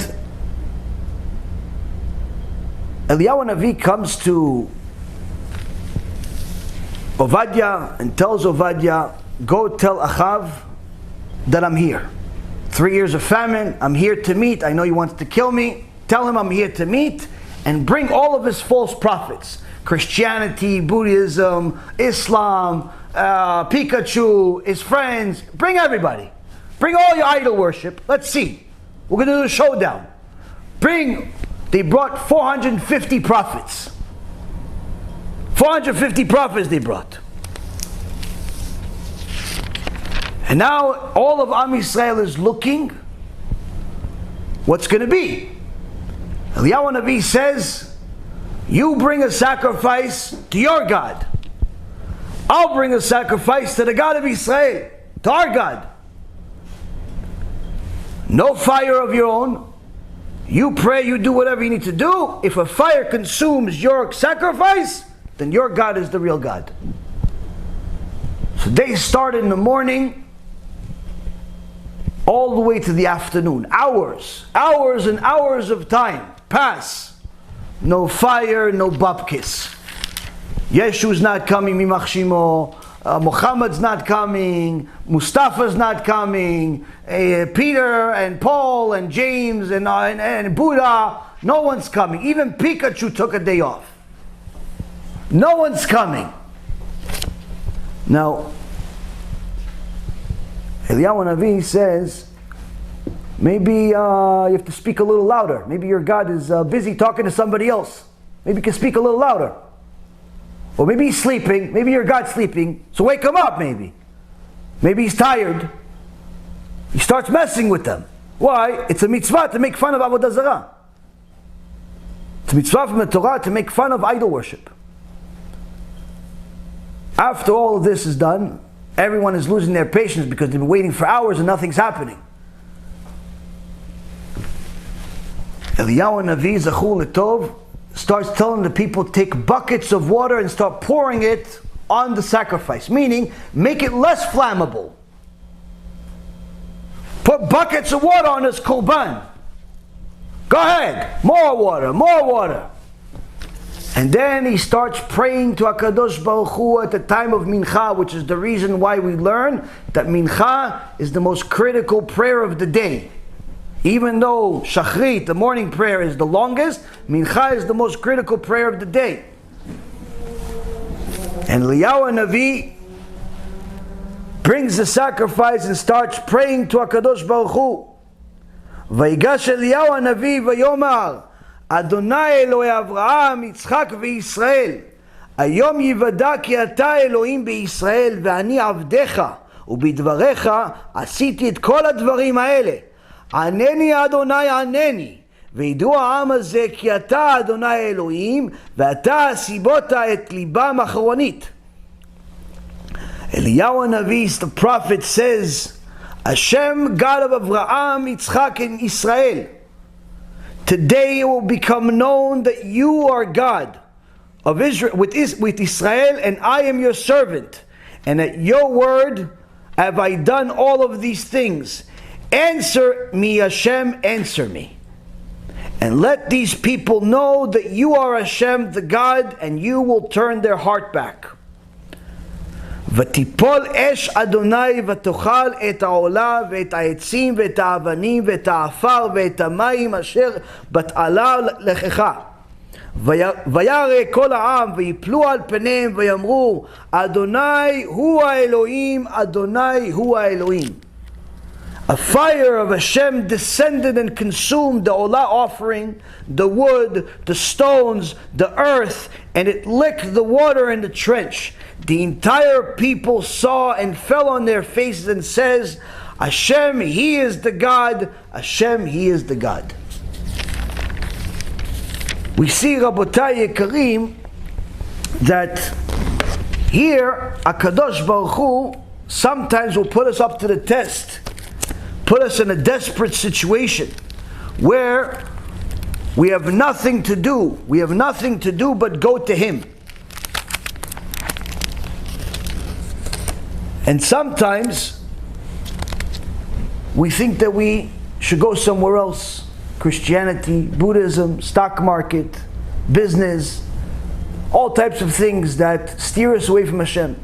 Eliyahu Navi comes to Ovadia and tells Ovadia, go tell Achav that I'm here. 3 years of famine, I'm here to meet. I know he wants to kill me. Tell him I'm here to meet, and bring all of his false prophets. Christianity, Buddhism, Islam, Pikachu, his friends. Bring everybody. Bring all your idol worship. Let's see. We're going to do a showdown. They brought 450 prophets. 450 prophets they brought. And now all of Am Yisrael is looking what's going to be. Eliyahu Navi says, you bring a sacrifice to your God. I'll bring a sacrifice to the God of Israel, to our God. No fire of your own. You pray, you do whatever you need to do. If a fire consumes your sacrifice, then your God is the real God. So they started in the morning all the way to the afternoon. Hours and hours of time pass. No fire, no babkis. Yeshu's not coming, Mimach Shimo. Muhammad's not coming. Mustafa's not coming. Peter and Paul and James and Buddha. No one's coming. Even Pikachu took a day off. No one's coming. Now, Eliyahu Navi says, Maybe you have to speak a little louder. Maybe your God is busy talking to somebody else. Maybe you can speak a little louder. Or maybe he's sleeping. Maybe your God's sleeping. So wake him up maybe. Maybe he's tired. He starts messing with them. Why? It's a mitzvah to make fun of Avodah Zarah. It's a mitzvah from the Torah to make fun of idol worship. After all of this is done, everyone is losing their patience because they've been waiting for hours and nothing's happening. Eliyahu Navi, Zachur Letov, starts telling the people, take buckets of water and start pouring it on the sacrifice. Meaning, make it less flammable. Put buckets of water on this korban. Go ahead, more water, more water. And then he starts praying to HaKadosh Baruch Hu at the time of Mincha, which is the reason why we learn that Mincha is the most critical prayer of the day. Even though Shachrit, the morning prayer, is the longest, Mincha is the most critical prayer of the day. And Eliyahu Navi brings the sacrifice and starts praying to HaKadosh Baruch Hu. Vayigash Eliyahu Navi vayomar, Adonai Eloi Avraham, Yitzchak veYisrael, Ayom yivada ki ata Elohim בישראל ואני עבדך ובדבריך עשיתי את כל הדברים האלה. ענני אדוני ענני, וידעו העם הזה כי אתה אדוני אלוהים, ואתה סיבות את ליבם אחרונית. Eliyahu Navi, the prophet, says, Hashem, God of Avraham, Yitzchak, and Israel, today it will become known that you are God of Israel, with Israel, and I am your servant, and at your word have I done all of these things. Answer me, Hashem, answer me. And let these people know that you are Hashem, the God, and you will turn their heart back. ותיפול אש אדוני ותאכל את העולה ואת העצים ואת האבנים ואת העפר ואת המים אשר בתעלה לכך. וירא כל העם ויפלו על פניהם ויאמרו אדוני הוא האלוהים, אדוני הוא האלוהים. A fire of Hashem descended and consumed the olah offering, the wood, the stones, the earth, and it licked the water in the trench. The entire people saw and fell on their faces and says, Hashem, He is the God, Hashem, He is the God. We see, Rabotai Yekarim, that here, HaKadosh Baruch Hu sometimes will put us up to the test. Put us in a desperate situation where we have nothing to do. We have nothing to do but go to Him. And sometimes we think that we should go somewhere else. Christianity, Buddhism, stock market, business, all types of things that steer us away from Hashem.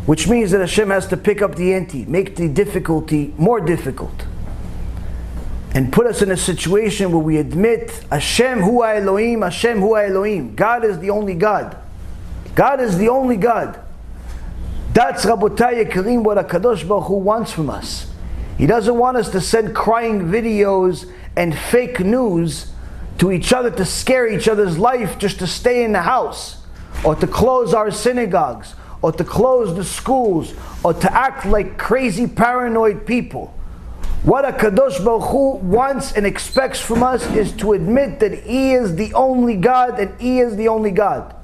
Which means that Hashem has to pick up the ante, make the difficulty more difficult, and put us in a situation where we admit Hashem Hu Elohim, Hashem Hu Elohim. God is the only God. God is the only God. That's Rabotai Yekarim, what HaKadosh Baruch Hu wants from us. He doesn't want us to send crying videos and fake news to each other to scare each other's life just to stay in the house, or to close our synagogues, or to close the schools, or to act like crazy paranoid people. What HaKadosh Baruch Hu wants and expects from us is to admit that He is the only God and He is the only God.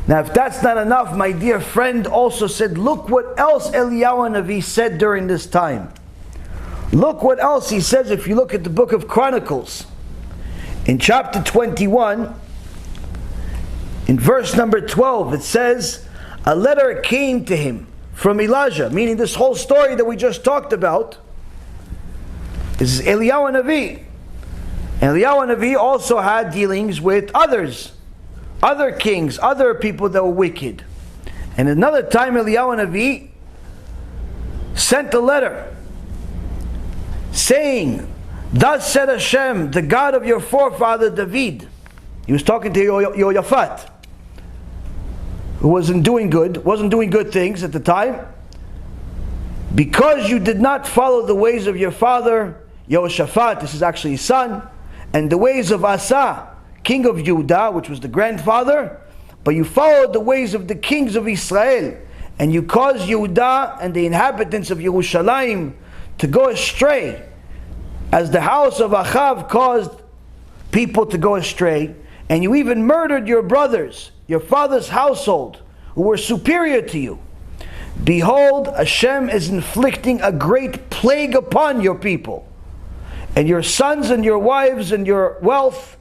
Now if that's not enough, my dear friend also said, look what else Eliyahu Navi said during this time. Look what else he says if you look at the book of Chronicles. In chapter 21, in verse number 12, it says, a letter came to him from Elijah, meaning this whole story that we just talked about is Eliyahu Navi. And Eliyahu Navi also had dealings with others, other kings, other people that were wicked. And another time Eliyahu Navi sent a letter saying, thus said Hashem, the God of your forefather David. He was talking to Yehoshaphat, who wasn't doing good things at the time. Because you did not follow the ways of your father, Yehoshaphat, this is actually his son, and the ways of Asa, king of Judah, which was the grandfather, but you followed the ways of the kings of Israel, and you caused Judah and the inhabitants of Yerushalayim to go astray, as the house of Achav caused people to go astray, and you even murdered your brothers, your father's household, who were superior to you. Behold, Hashem is inflicting a great plague upon your people, and your sons and your wives and your wealth.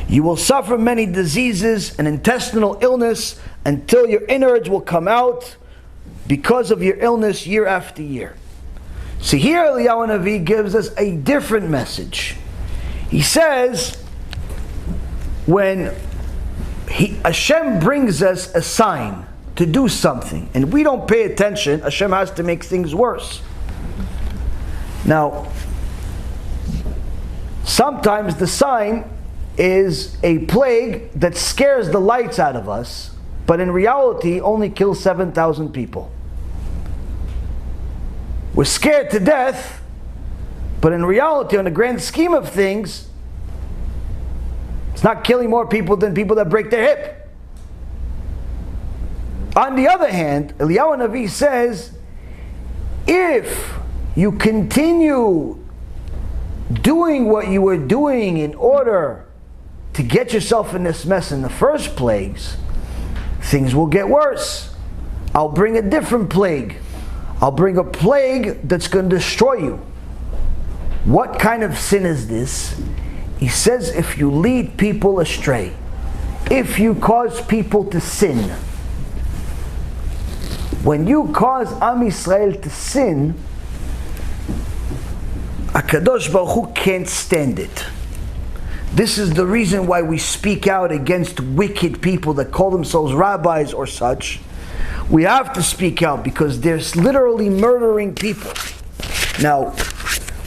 You will suffer many diseases and intestinal illness until your innards will come out because of your illness year after year. See, here Eliyahu Navi gives us a different message. He says, when Hashem brings us a sign to do something, and we don't pay attention, Hashem has to make things worse. Now, sometimes the sign is a plague that scares the lights out of us, but in reality only kills 7,000 people. We're scared to death, but in reality, on the grand scheme of things, it's not killing more people than people that break their hip. On the other hand, Eliyahu Navi says, if you continue doing what you were doing in order to get yourself in this mess in the first place, things will get worse. I'll bring a different plague. I'll bring a plague that's going to destroy you. What kind of sin is this? He says, if you lead people astray, if you cause people to sin. When you cause Am Yisrael to sin, HaKadosh Baruch Hu can't stand it. This is the reason why we speak out against wicked people that call themselves rabbis or such. We have to speak out because they're literally murdering people. Now,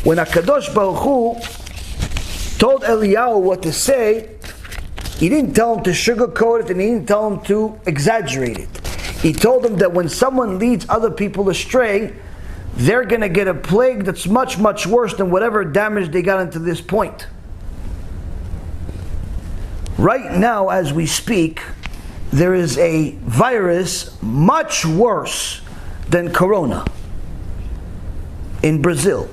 when HaKadosh Baruch Hu told Eliyahu what to say, he didn't tell him to sugarcoat it and he didn't tell him to exaggerate it. He told him that when someone leads other people astray, they're going to get a plague that's much, much worse than whatever damage they got into this point. Right now, as we speak, there is a virus much worse than Corona in Brazil.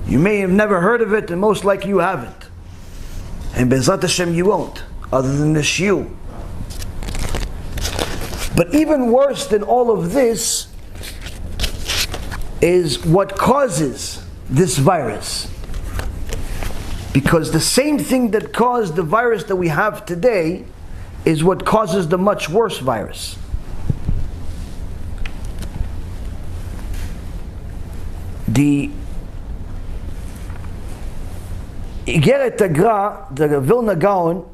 You may have never heard of it, and most likely you haven't. And Bezrat Hashem you won't, other than the shiur. But even worse than all of this is what causes this virus. Because the same thing that caused the virus that we have today is what causes the much worse virus. The Igeret Agra, the Vilna Gaon,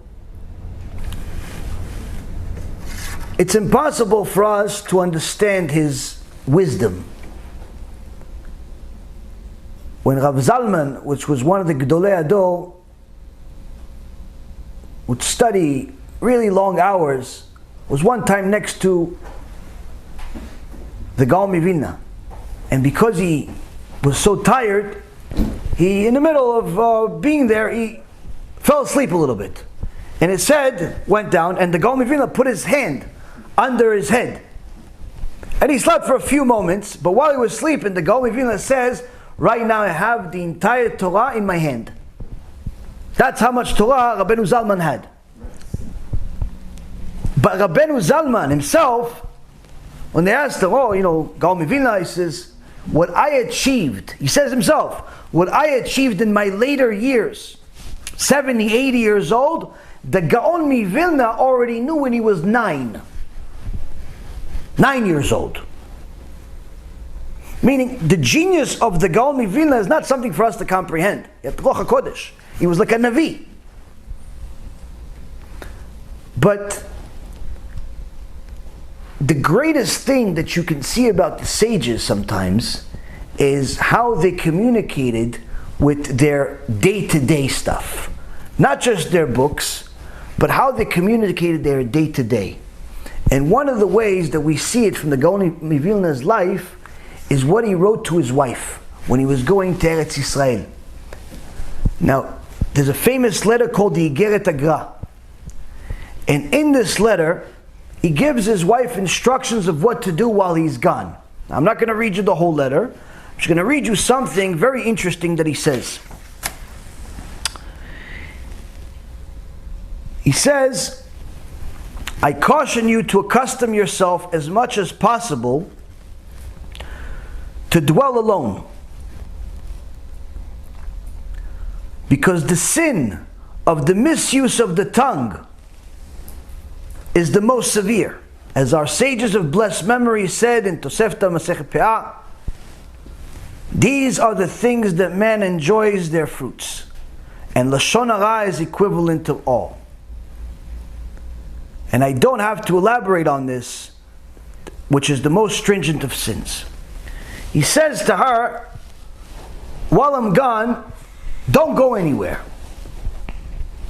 it's impossible for us to understand his wisdom. When Rav Zalman, which was one of the Gedolei Ador, would study really long hours, was one time next to the Gaon Mivilna. And because he was so tired, in the middle of being there, he fell asleep a little bit. And his head went down, and the Gaon Mivilna put his hand under his head. And he slept for a few moments, but while he was sleeping, the Gaon Mivilna says, right now I have the entire Torah in my hand. That's how much Torah Rabbeinu Zalman had. But Rabbeinu Zalman himself, when they asked him, Gaon Mivilna, he says, what I achieved, he says himself, what I achieved in my later years, 70, 80 years old, the Gaon Mivilna already knew when he was 9 years old. Meaning, the genius of the Gaon Mivilna is not something for us to comprehend. He was like a Navi. But the greatest thing that you can see about the sages sometimes is how they communicated with their day-to-day stuff. Not just their books, but how they communicated their day-to-day. And one of the ways that we see it from the Gaon Mivilna's life is what he wrote to his wife when he was going to Eretz Yisrael. Now, there's a famous letter called the Igeret Agra. And in this letter, he gives his wife instructions of what to do while he's gone. Now, I'm not going to read you the whole letter. I'm just going to read you something very interesting that he says. He says, I caution you to accustom yourself as much as possible to dwell alone. Because the sin of the misuse of the tongue is the most severe. As our sages of blessed memory said in Tosefta Masechet Pe'ah, these are the things that man enjoys their fruits. And Lashon Hara is equivalent to all. And I don't have to elaborate on this, which is the most stringent of sins. He says to her, while I'm gone, don't go anywhere.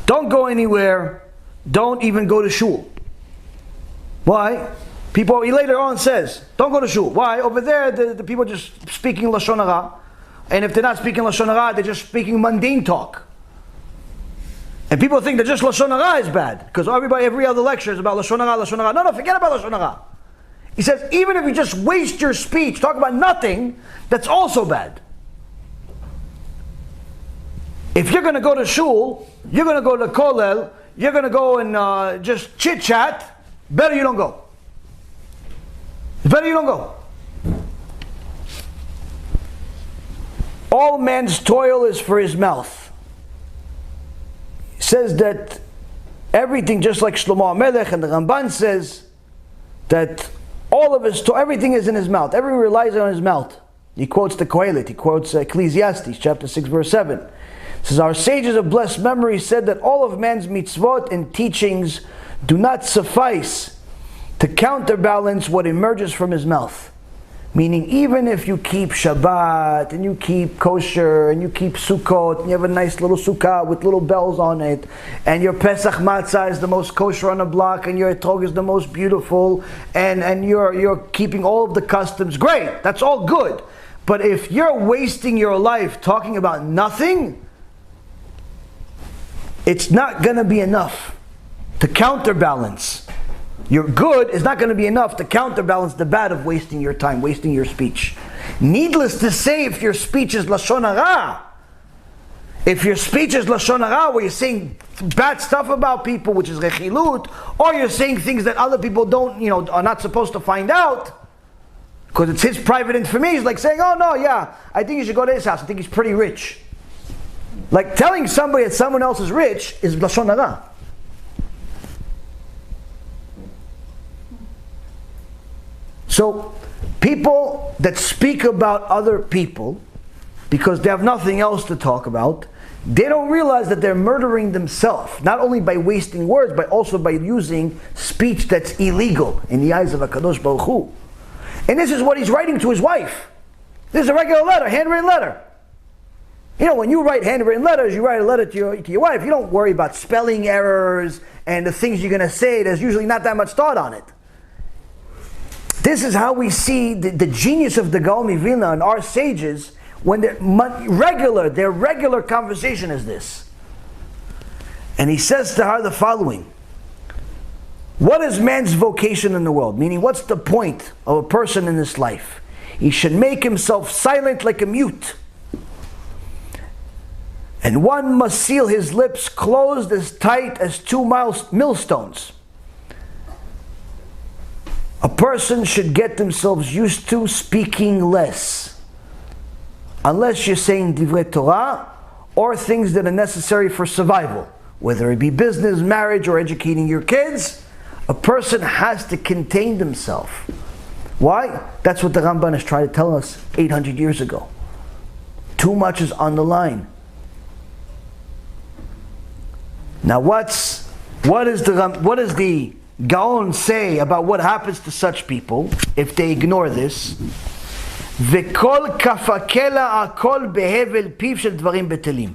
Don't go anywhere. Don't even go to shul. Why? People, he later on says, don't go to shul. Why? Over there, the people are just speaking Lashon Hara. And if they're not speaking Lashon Hara, they're just speaking mundane talk. And people think that just Lashon Hara is bad. Because every other lecture is about Lashon Hara, Lashon Hara. No, forget about Lashon Hara. He says, even if you just waste your speech, talk about nothing, that's also bad. If you're going to go to shul, you're going to go to kollel, you're going to go and just chit-chat, better you don't go. Better you don't go. All man's toil is for his mouth. He says that everything, just like Shlomo HaMelech and the Ramban says, that all of his everything is in his mouth. Everything relies on his mouth. He quotes the Kohelet, he quotes Ecclesiastes, chapter 6, verse 7. It says, our sages of blessed memory said that all of man's mitzvot and teachings do not suffice to counterbalance what emerges from his mouth. Meaning, even if you keep Shabbat, and you keep kosher, and you keep Sukkot, and you have a nice little sukkah with little bells on it, and your Pesach matzah is the most kosher on the block, and your etrog is the most beautiful, and you're keeping all of the customs, great, that's all good. But if you're wasting your life talking about nothing, it's not going to be enough to counterbalance. Your good is not going to be enough to counterbalance the bad of wasting your time, wasting your speech. Needless to say, if your speech is Lashon Hara, if your speech is Lashon Hara, where you're saying bad stuff about people, which is Rechilut, or you're saying things that other people don't, are not supposed to find out, because it's his private information, like saying, oh no, yeah, I think you should go to his house, I think he's pretty rich. Like telling somebody that someone else is rich is Lashon Hara. So, people that speak about other people, because they have nothing else to talk about, they don't realize that they're murdering themselves, not only by wasting words, but also by using speech that's illegal in the eyes of HaKadosh Baruch Hu. And this is what he's writing to his wife. This is a regular letter, handwritten letter. When you write handwritten letters, you write a letter to your wife, you don't worry about spelling errors and the things you're going to say. There's usually not that much thought on it. This is how we see the genius of the Gaon Vilna and our sages when their regular conversation is this. And he says to her the following: what is man's vocation in the world? Meaning, what's the point of a person in this life? He should make himself silent like a mute. And one must seal his lips closed as tight as two millstones. A person should get themselves used to speaking less. Unless you're saying Divrei Torah or things that are necessary for survival. Whether it be business, marriage, or educating your kids, a person has to contain themselves. Why? That's what the Ramban is trying to tell us 800 years ago. Too much is on the line. Now what does the Gaon say about what happens to such people if they ignore this? V'kol kafakela akol behevel piv shel dvarim betelim.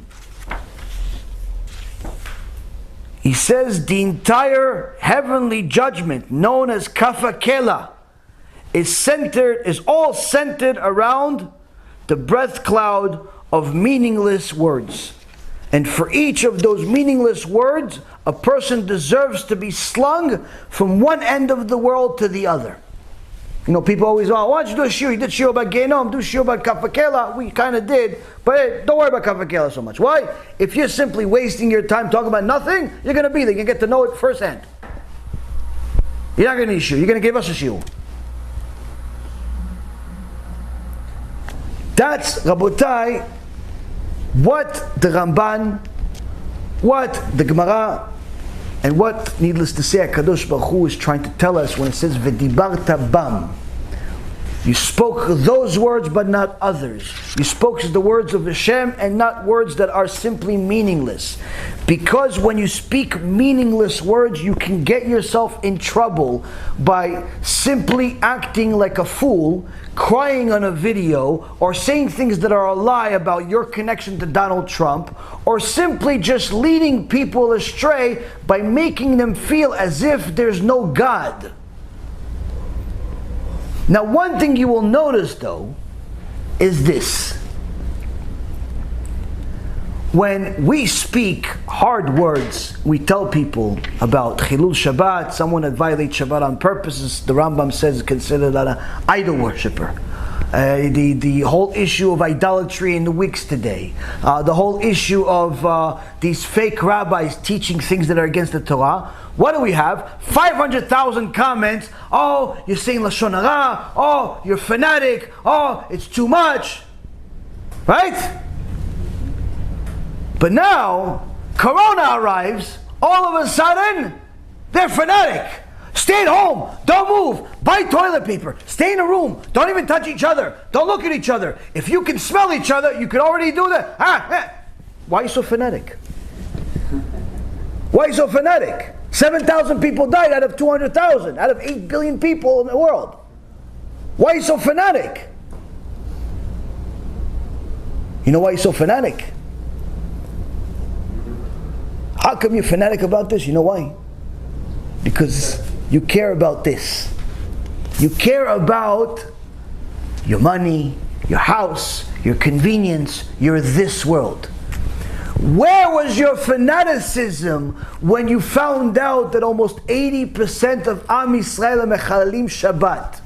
He says the entire heavenly judgment, known as kafakela, is all centered around the breath cloud of meaningless words. And for each of those meaningless words, a person deserves to be slung from one end of the world to the other. You know, people always, oh, why don't you do a shiur? You did shiur about Genom, do shiur about Kafakela. We kind of did, but hey, don't worry about Kafakela so much. Why? If you're simply wasting your time talking about nothing, you're going to be there. You get to know it firsthand. You're not going to need shiur. You're going to give us a shiur. That's, Rabotai, what the Ramban, what the Gemara, and what, needless to say, HaKadosh Baruch Hu is trying to tell us when it says, V'dibarta bam. You spoke those words but not others. You spoke the words of Hashem and not words that are simply meaningless. Because when you speak meaningless words, you can get yourself in trouble by simply acting like a fool, crying on a video, or saying things that are a lie about your connection to Donald Trump, or simply just leading people astray by making them feel as if there's no God. Now, one thing you will notice, though, is this. When we speak hard words, we tell people about Chilul Shabbat, someone that violates Shabbat on purpose, the Rambam says is considered an idol worshiper. The whole issue of idolatry in the weeks today, the whole issue of these fake rabbis teaching things that are against the Torah. What do we have? 500,000 comments. Oh, you're saying Lashon Hara. Oh, you're fanatic. Oh, it's too much. Right? But now, Corona arrives. All of a sudden, they're fanatic. Stay at home. Don't move. Buy toilet paper. Stay in a room. Don't even touch each other. Don't look at each other. If you can smell each other, you can already do that. Why are you so fanatic? Why are you so fanatic? 7,000 people died out of 200,000, out of 8 billion people in the world. Why are you so fanatic? You know why you're so fanatic? How come you're fanatic about this? You know why? Because you care about this. You care about your money, your house, your convenience, your this world. Where was your fanaticism when you found out that almost 80% of Am Yisrael are mechalalim Shabbat?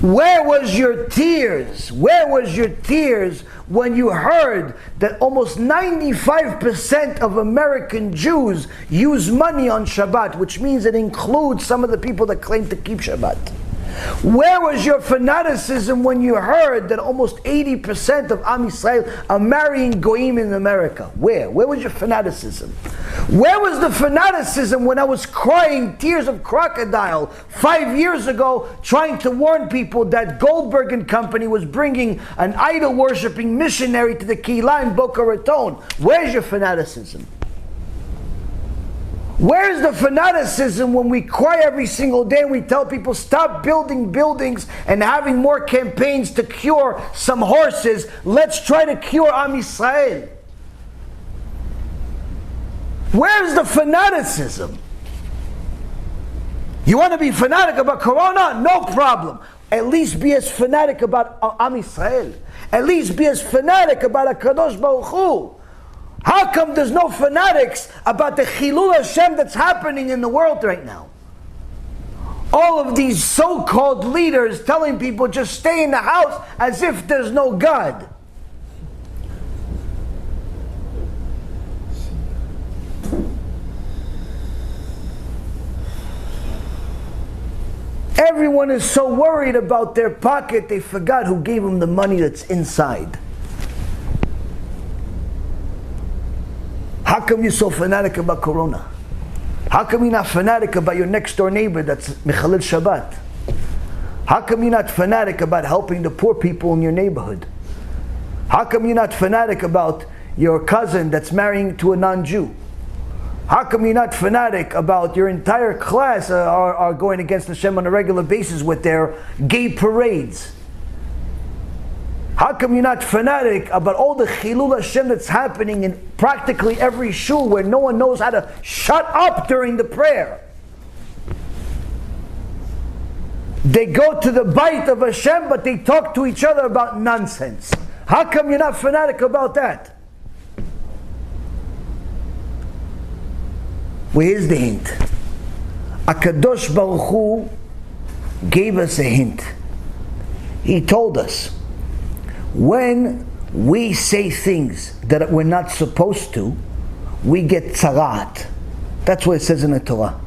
Where was your tears? Where was your tears when you heard that almost 95% of American Jews use money on Shabbat, which means it includes some of the people that claim to keep Shabbat? Where was your fanaticism when you heard that almost 80% of Am Yisrael are marrying Goyim in America? Where? Where was your fanaticism? Where was the fanaticism when I was crying tears of crocodile 5 years ago trying to warn people that Goldberg and company was bringing an idol-worshipping missionary to the Keilah in Boca Raton? Where's your fanaticism? Where's the fanaticism when we cry every single day and we tell people stop building buildings and having more campaigns to cure some horses? Let's try to cure Am Yisrael. Where's the fanaticism? You want to be fanatic about Corona? No problem. At least be as fanatic about Am Yisrael. At least be as fanatic about HaKadosh Baruch Hu. How come there's no fanatics about the Chilul Hashem that's happening in the world right now? All of these so-called leaders telling people just stay in the house as if there's no God. Everyone is so worried about their pocket, they forgot who gave them the money that's inside. How come you're so fanatic about Corona? How come you're not fanatic about your next door neighbor that's Mechalel Shabbat? How come you're not fanatic about helping the poor people in your neighborhood? How come you're not fanatic about your cousin that's marrying to a non-Jew? How come you're not fanatic about your entire class are going against Hashem on a regular basis with their gay parades? How come you're not fanatic about all the Chilul Hashem that's happening in practically every shul where no one knows how to shut up during the prayer? They go to the bait of Hashem, but they talk to each other about nonsense. How come you're not fanatic about that? Well, here's the hint. HaKadosh Baruch Hu gave us a hint. He told us, when we say things that we're not supposed to, we get tzarat. That's what it says in the Torah.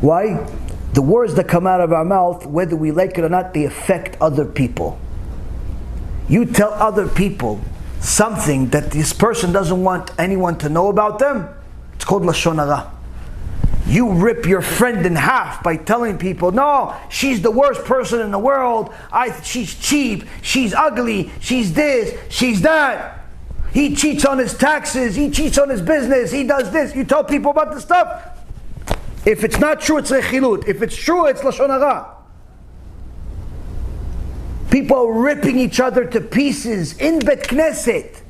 Why? The words that come out of our mouth, whether we like it or not, they affect other people. You tell other people something that this person doesn't want anyone to know about them, it's called Lashon Hara. You rip your friend in half by telling people, no, she's the worst person in the world, she's cheap, she's ugly, she's this, she's that. He cheats on his taxes, he cheats on his business, he does this. You tell people about this stuff. If it's not true, it's rechilut. If it's true, it's Lashon Hara. People are ripping each other to pieces in Bet Knesset,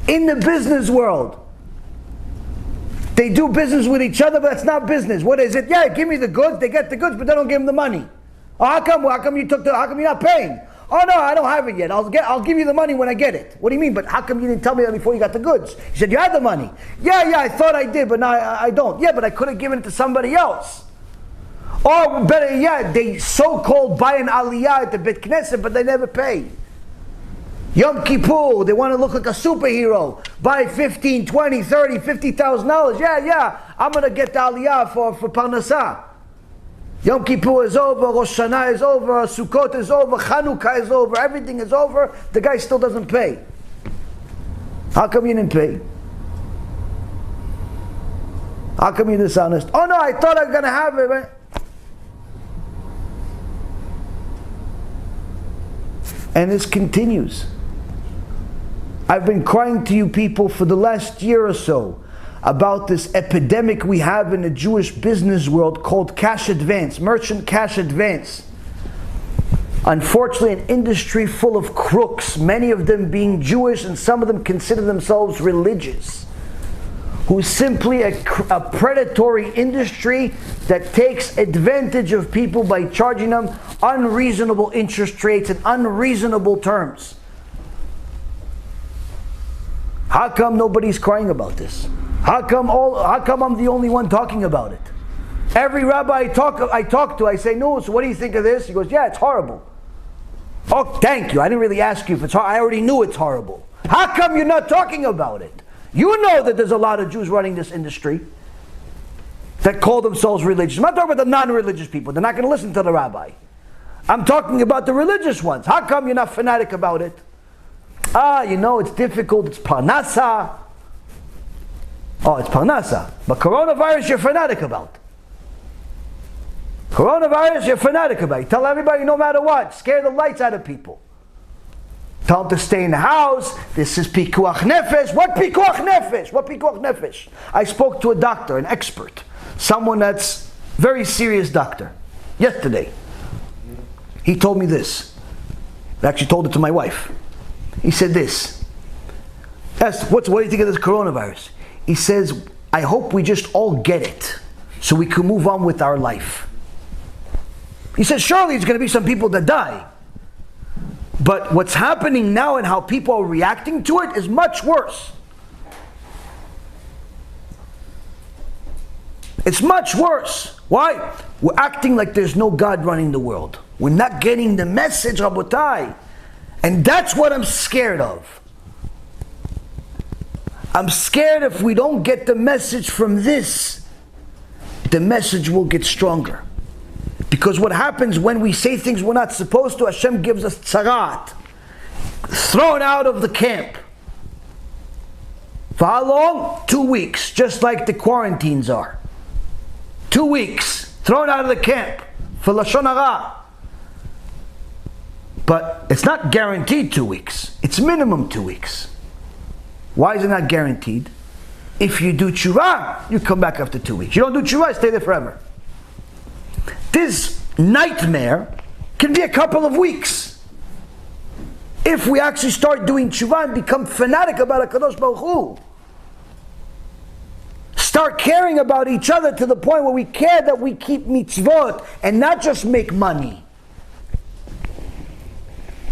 in the business world. They do business with each other, but that's not business. What is it? Yeah, give me the goods. They get the goods, but they don't give them the money. Oh, how come? How come you're not paying? Oh no, I don't have it yet. I'll give you the money when I get it. What do you mean? But how come you didn't tell me that before you got the goods? You said you had the money. Yeah, I thought I did, but now I don't. Yeah, but I could have given it to somebody else. Or better, they so-called buy an aliyah at the Bet Knesset, but they never pay. Yom Kippur, they want to look like a superhero. Buy $15, $20, $30, $50,000. Yeah, I'm going to get the aliyah for Parnasah. Yom Kippur is over, Rosh Hashanah is over, Sukkot is over, Chanukah is over, everything is over. The guy still doesn't pay. How come you didn't pay? How come you're dishonest? Oh no, I thought I was going to have it. Right? And this continues. I've been crying to you people for the last year or so about this epidemic we have in the Jewish business world called cash advance, merchant cash advance. Unfortunately, an industry full of crooks, many of them being Jewish and some of them consider themselves religious, who is simply a predatory industry that takes advantage of people by charging them unreasonable interest rates and unreasonable terms. How come nobody's crying about this? How come I'm the only one talking about it? Every rabbi I talk to, I say, no, so what do you think of this? He goes, yeah, it's horrible. Oh, thank you. I didn't really ask you if it's horrible. I already knew it's horrible. How come you're not talking about it? You know that there's a lot of Jews running this industry that call themselves religious. I'm not talking about the non-religious people. They're not going to listen to the rabbi. I'm talking about the religious ones. How come you're not fanatic about it? It's difficult. It's parnasa. Oh, it's parnasa. But coronavirus, you're fanatic about. Coronavirus, you're fanatic about. You tell everybody no matter what. Scare the lights out of people. Tell them to stay in the house. This is pikuach nefesh. What pikuach nefesh? What pikuach nefesh? I spoke to a doctor, an expert. Someone that's very serious doctor. Yesterday. He told me this. I actually told it to my wife. He said this. Asked, what do you think of this coronavirus? He says, I hope we just all get it so we can move on with our life. He says, surely there's going to be some people that die. But what's happening now and how people are reacting to it is much worse. It's much worse. Why? We're acting like there's no God running the world. We're not getting the message, Rabotai. And that's what I'm scared of. I'm scared if we don't get the message from this, the message will get stronger. Because what happens when we say things we're not supposed to, Hashem gives us tzarat. Thrown out of the camp. For how long? 2 weeks, just like the quarantines are. 2 weeks, thrown out of the camp for Lashon Hara. But it's not guaranteed 2 weeks. It's minimum 2 weeks. Why is it not guaranteed? If you do tshuva, you come back after 2 weeks. You don't do tshuva, stay there forever. This nightmare can be a couple of weeks. If we actually start doing tshuva and become fanatic about HaKadosh Baruch Hu. Start caring about each other to the point where we care that we keep mitzvot and not just make money.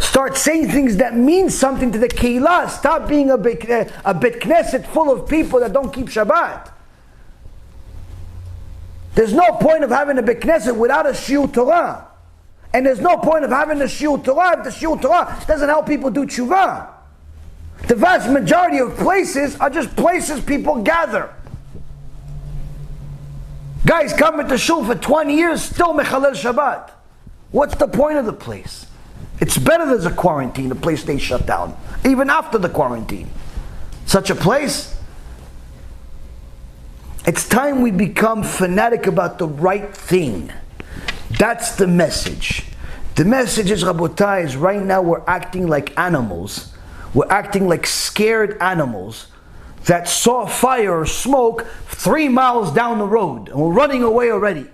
Start saying things that mean something to the keilah. Stop being a bet knesset full of people that don't keep Shabbat. There's no point of having a bet knesset without a shiur Torah. And there's no point of having a shiur Torah if the shiur Torah doesn't help people do tshuva. The vast majority of places are just places people gather. Guys come into shul for 20 years, still mechalel Shabbat. What's the point of the place? It's better there's a quarantine, the place stays shut down, even after the quarantine. Such a place. It's time we become fanatic about the right thing. That's the message. The message is, Rabotai, is right now we're acting like animals. We're acting like scared animals that saw fire or smoke 3 miles down the road and we're running away already.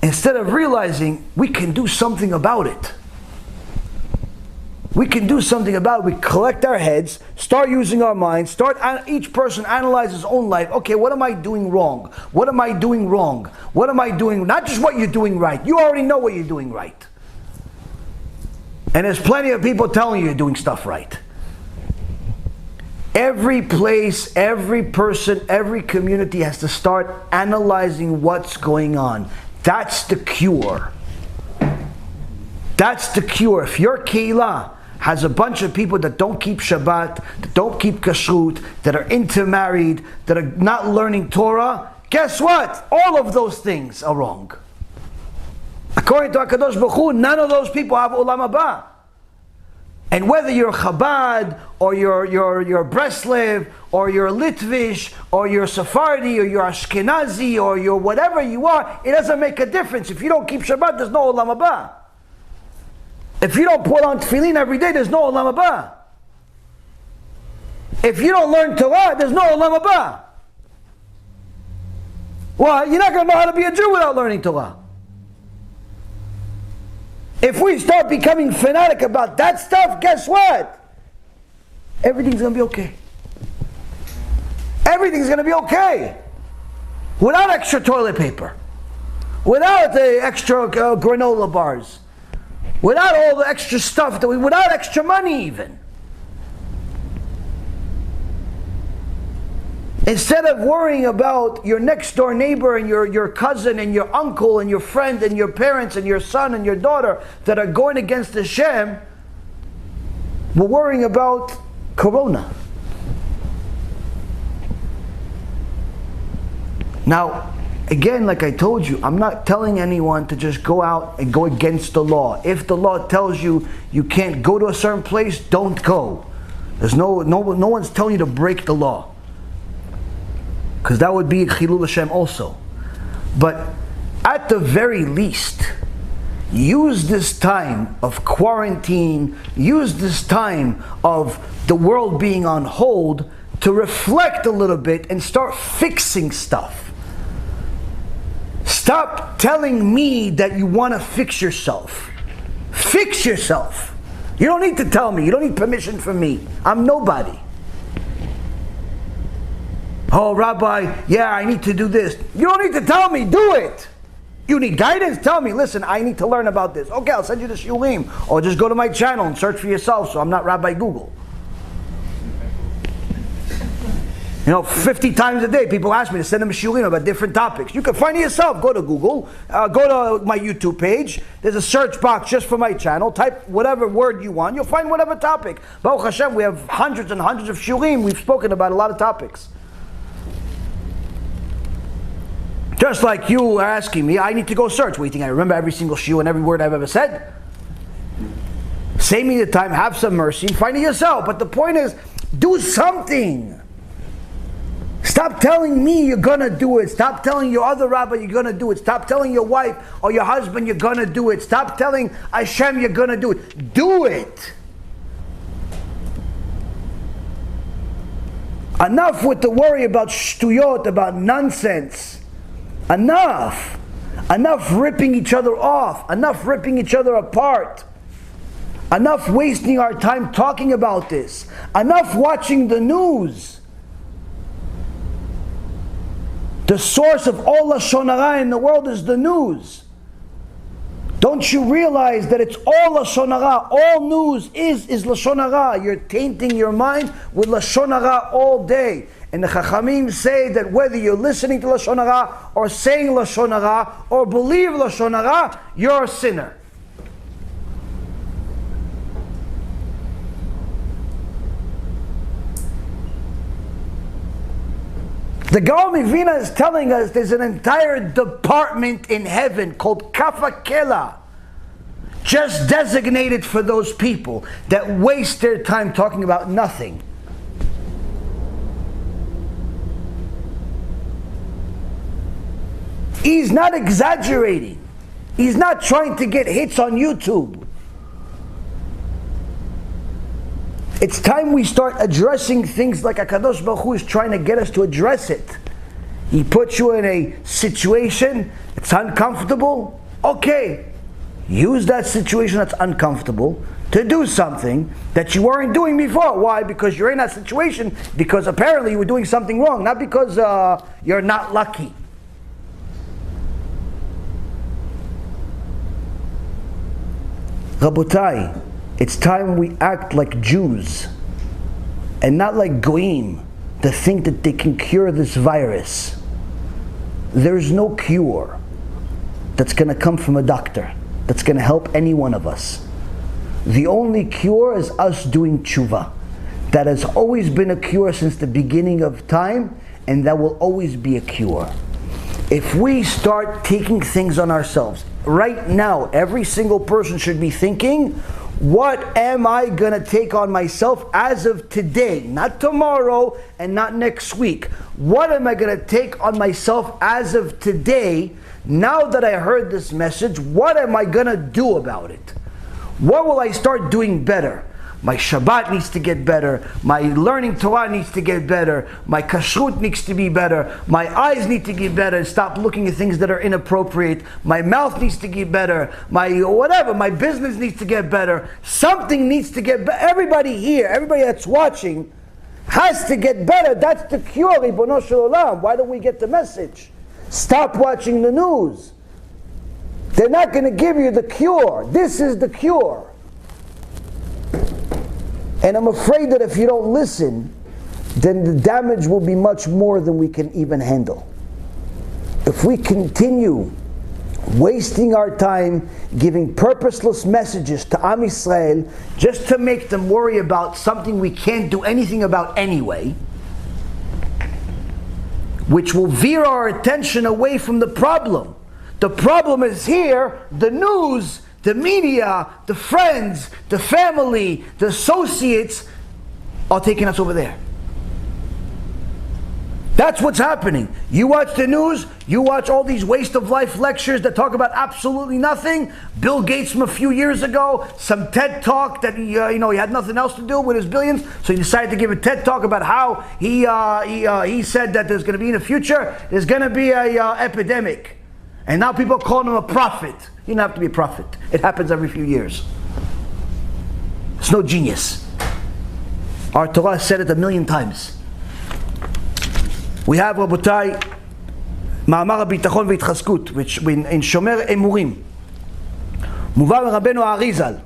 Instead of realizing we can do something about it. We can do something about it. We collect our heads, start using our minds, each person analyze his own life. Okay, what am I doing wrong? What am I doing wrong? What am I doing? Not just what you're doing right. You already know what you're doing right. And there's plenty of people telling you you're doing stuff right. Every place, every person, every community has to start analyzing what's going on. That's the cure. That's the cure. If your keilah has a bunch of people that don't keep Shabbat, that don't keep kashrut, that are intermarried, that are not learning Torah, guess what? All of those things are wrong. According to HaKadosh Baruch Hu, none of those people have Olam Haba. And whether you're Chabad, or you're Breslev, or you're Litvish, or you're Sephardi, or you're Ashkenazi, or you're whatever you are, it doesn't make a difference. If you don't keep Shabbat, there's no Olam Haba. If you don't put on tefillin every day, there's no Olam Haba. If you don't learn Torah, there's no Olam Haba. Well, you're not going to know how to be a Jew without learning Torah. If we start becoming fanatic about that stuff, guess what? Everything's going to be okay. Everything's going to be okay. Without extra toilet paper. Without the extra granola bars. Without all the extra stuff, without extra money even. Instead of worrying about your next door neighbor and your cousin and your uncle and your friend and your parents and your son and your daughter that are going against Hashem, we're worrying about Corona. Now, again, like I told you, I'm not telling anyone to just go out and go against the law. If the law tells you you can't go to a certain place, don't go. There's no one's telling you to break the law. Because that would be Chilul Hashem also. But at the very least, use this time of quarantine, use this time of the world being on hold to reflect a little bit and start fixing stuff. Stop telling me that you want to fix yourself. Fix yourself. You don't need to tell me. You don't need permission from me. I'm nobody. Oh, Rabbi, yeah, I need to do this. You don't need to tell me, do it. You need guidance? Tell me, listen, I need to learn about this. Okay, I'll send you the shiurim. Or just go to my channel and search for yourself so I'm not Rabbi Google. 50 times a day people ask me to send them a shiurim about different topics. You can find it yourself. Go to Google, go to my YouTube page. There's a search box just for my channel. Type whatever word you want. You'll find whatever topic. Baruch Hashem, we have hundreds and hundreds of shiurim. We've spoken about a lot of topics. Just like you are asking me, I need to go search. What do you think? I remember every single shiur and every word I've ever said? Save me the time, have some mercy, and find it yourself. But the point is, do something. Stop telling me you're going to do it. Stop telling your other rabbi you're going to do it. Stop telling your wife or your husband you're going to do it. Stop telling Hashem you're going to do it. Do it. Enough with the worry about shtuyot, about nonsense. Enough. Enough ripping each other off. Enough ripping each other apart. Enough wasting our time talking about this. Enough watching the news. The source of all Lashon Hara in the world is the news. Don't you realize that it's all Lashon Hara? All news is Lashon Hara. You're tainting your mind with Lashon Hara all day. And the Chachamim say that whether you're listening to Lashon Hara or saying Lashon Hara or believe Lashon Hara, you're a sinner. The Gaon Mivina is telling us there's an entire department in heaven called Kafakela, just designated for those people that waste their time talking about nothing. He's not exaggerating. He's not trying to get hits on YouTube. It's time we start addressing things like HaKadosh Baruch Hu is trying to get us to address it. He puts you in a situation, it's uncomfortable. Okay, use that situation that's uncomfortable to do something that you weren't doing before. Why? Because you're in that situation because apparently you were doing something wrong, not because you're not lucky. Rabotai, it's time we act like Jews and not like Goyim that think that they can cure this virus. There's no cure that's going to come from a doctor that's going to help any one of us. The only cure is us doing tshuva. That has always been a cure since the beginning of time, and that will always be a cure. If we start taking things on ourselves, right now, every single person should be thinking, what am I going to take on myself as of today? Not tomorrow and not next week. What am I going to take on myself as of today? Now that I heard this message, what am I going to do about it? What will I start doing better? My Shabbat needs to get better. My learning Torah needs to get better. My kashrut needs to be better. My eyes need to get better and stop looking at things that are inappropriate. My mouth needs to get better. My whatever, my business needs to get better. Something needs to get better. Everybody here, everybody that's watching has to get better. That's the cure, Ribono Shel Olam. Why don't we get the message? Stop watching the news. They're not going to give you the cure. This is the cure. And I'm afraid that if you don't listen, then the damage will be much more than we can even handle. If we continue wasting our time giving purposeless messages to Am Yisrael just to make them worry about something we can't do anything about anyway, which will veer our attention away from the problem. The problem is here, the news, the media, the friends, the family, the associates are taking us over there. That's what's happening. You watch the news, you watch all these waste of life lectures that talk about absolutely nothing. Bill Gates from a few years ago, some TED talk that he had nothing else to do with his billions, so he decided to give a TED talk about how he said that there's going to be in the future, there's going to be a epidemic. And now people call him a prophet. You don't have to be a prophet. It happens every few years. It's no genius. Our Torah said it 1,000,000 times. We have, Rabotai, Ma'amar HaBitachon V'Itchaskut, which in Shomer Emurim, Muvar Rabbeinu Arizal.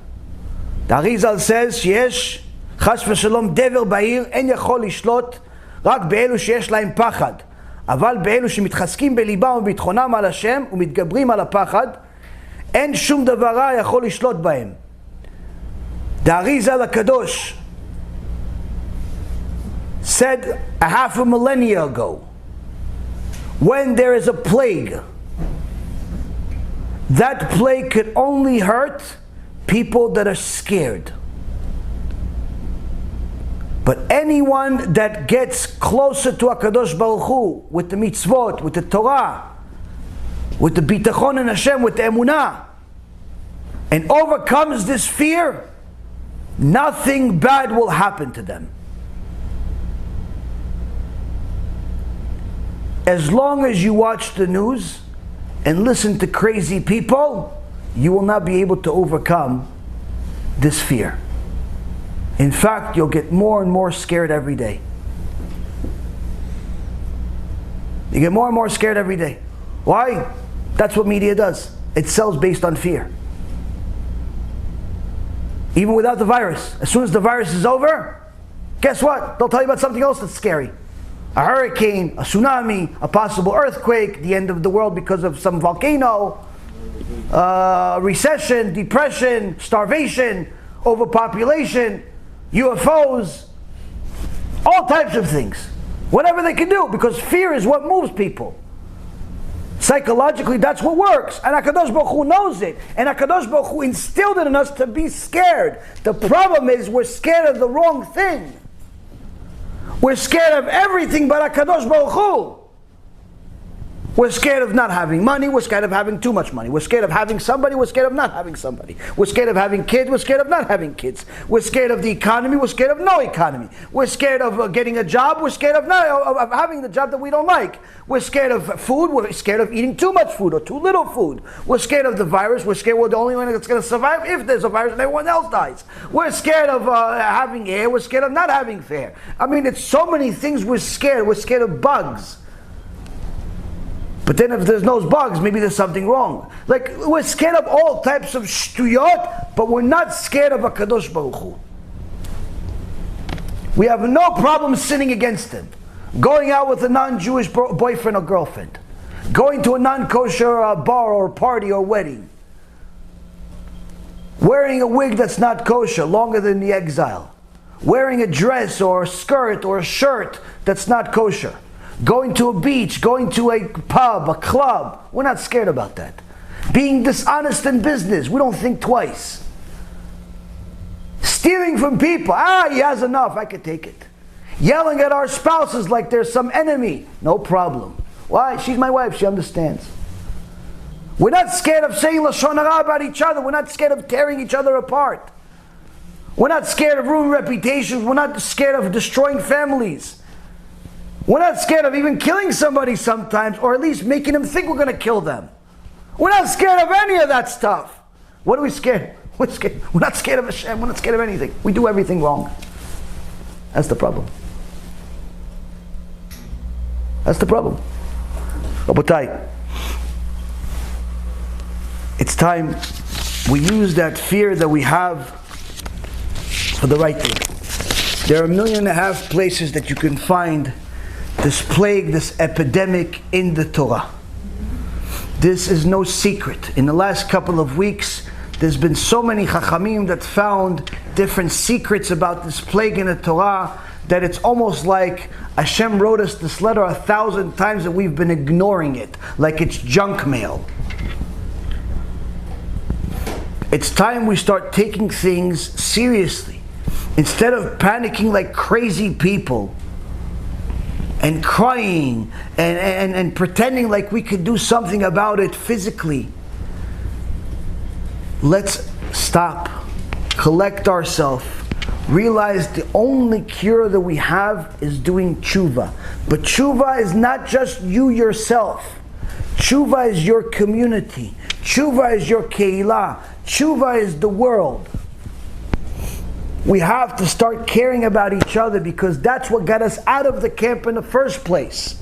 The Arizal says, שיש חס ושלום דבר בעיר, אין יכול לשלוט רק באלו שיש להם פחד. אבל באלו שמתחזקים בליבם ובביטחונם על השם ומתגברים על הפחד, אין שום דבר רע יכול לשלוט בהם. The Arizal HaKadosh said a half a millennia ago, when there is a plague, that plague could only hurt people that are scared. But anyone that gets closer to HaKadosh Baruch Hu with the mitzvot, with the Torah, with the bitachon in Hashem, with the emunah, and overcomes this fear, nothing bad will happen to them. As long as you watch the news and listen to crazy people, you will not be able to overcome this fear. In fact, you'll get more and more scared every day. You get more and more scared every day. Why? That's what media does. It sells based on fear. Even without the virus. As soon as the virus is over, guess what? They'll tell you about something else that's scary. A hurricane, a tsunami, a possible earthquake, the end of the world because of some volcano, recession, depression, starvation, overpopulation, UFOs, all types of things. Whatever they can do, because fear is what moves people. Psychologically, that's what works. And HaKadosh Baruch Hu knows it. And HaKadosh Baruch Hu instilled it in us to be scared. The problem is we're scared of the wrong thing. We're scared of everything but HaKadosh Baruch Hu. We're scared of not having money. We're scared of having too much money. We're scared of having somebody. We're scared of not having somebody. We're scared of having kids. We're scared of not having kids. We're scared of the economy. We're scared of no economy. We're scared of getting a job. We're scared of having the job that we don't like. We're scared of food. We're scared of eating too much food or too little food. We're scared of the virus. We're scared we're the only one that's going to survive if there's a virus and everyone else dies. We're scared of having air. We're scared of not having air. I mean, it's so many things we're scared. We're scared of bugs. But then if there's no bugs, maybe there's something wrong. Like, we're scared of all types of shtuyot, but we're not scared of HaKadosh Baruch Hu. We have no problem sinning against Him. Going out with a non-Jewish boyfriend or girlfriend. Going to a non-kosher bar or party or wedding. Wearing a wig that's not kosher, longer than the exile. Wearing a dress or a skirt or a shirt that's not kosher. Going to a beach, going to a pub, a club. We're not scared about that. Being dishonest in business, we don't think twice. Stealing from people, he has enough, I could take it. Yelling at our spouses like there's some enemy, no problem. Why? She's my wife, she understands. We're not scared of saying Lashon Hara about each other. We're not scared of tearing each other apart. We're not scared of ruining reputations. We're not scared of destroying families. We're not scared of even killing somebody sometimes, or at least making them think we're going to kill them. We're not scared of any of that stuff. What are we scared? We're scared. We're not scared of Hashem. We're not scared of anything. We do everything wrong. That's the problem. That's the problem. Rabotai, it's time we use that fear that we have for the right thing. There are 1.5 million places that you can find this plague, this epidemic in the Torah. This is no secret. In the last couple of weeks, there's been so many chachamim that found different secrets about this plague in the Torah that it's almost like Hashem wrote us this letter 1,000 times and we've been ignoring it, like it's junk mail. It's time we start taking things seriously. Instead of panicking like crazy people, and crying and pretending like we could do something about it physically. Let's stop, collect ourselves, realize the only cure that we have is doing tshuva. But tshuva is not just you yourself. Tshuva is your community. Tshuva is your keilah. Tshuva is the world. We have to start caring about each other because that's what got us out of the camp in the first place.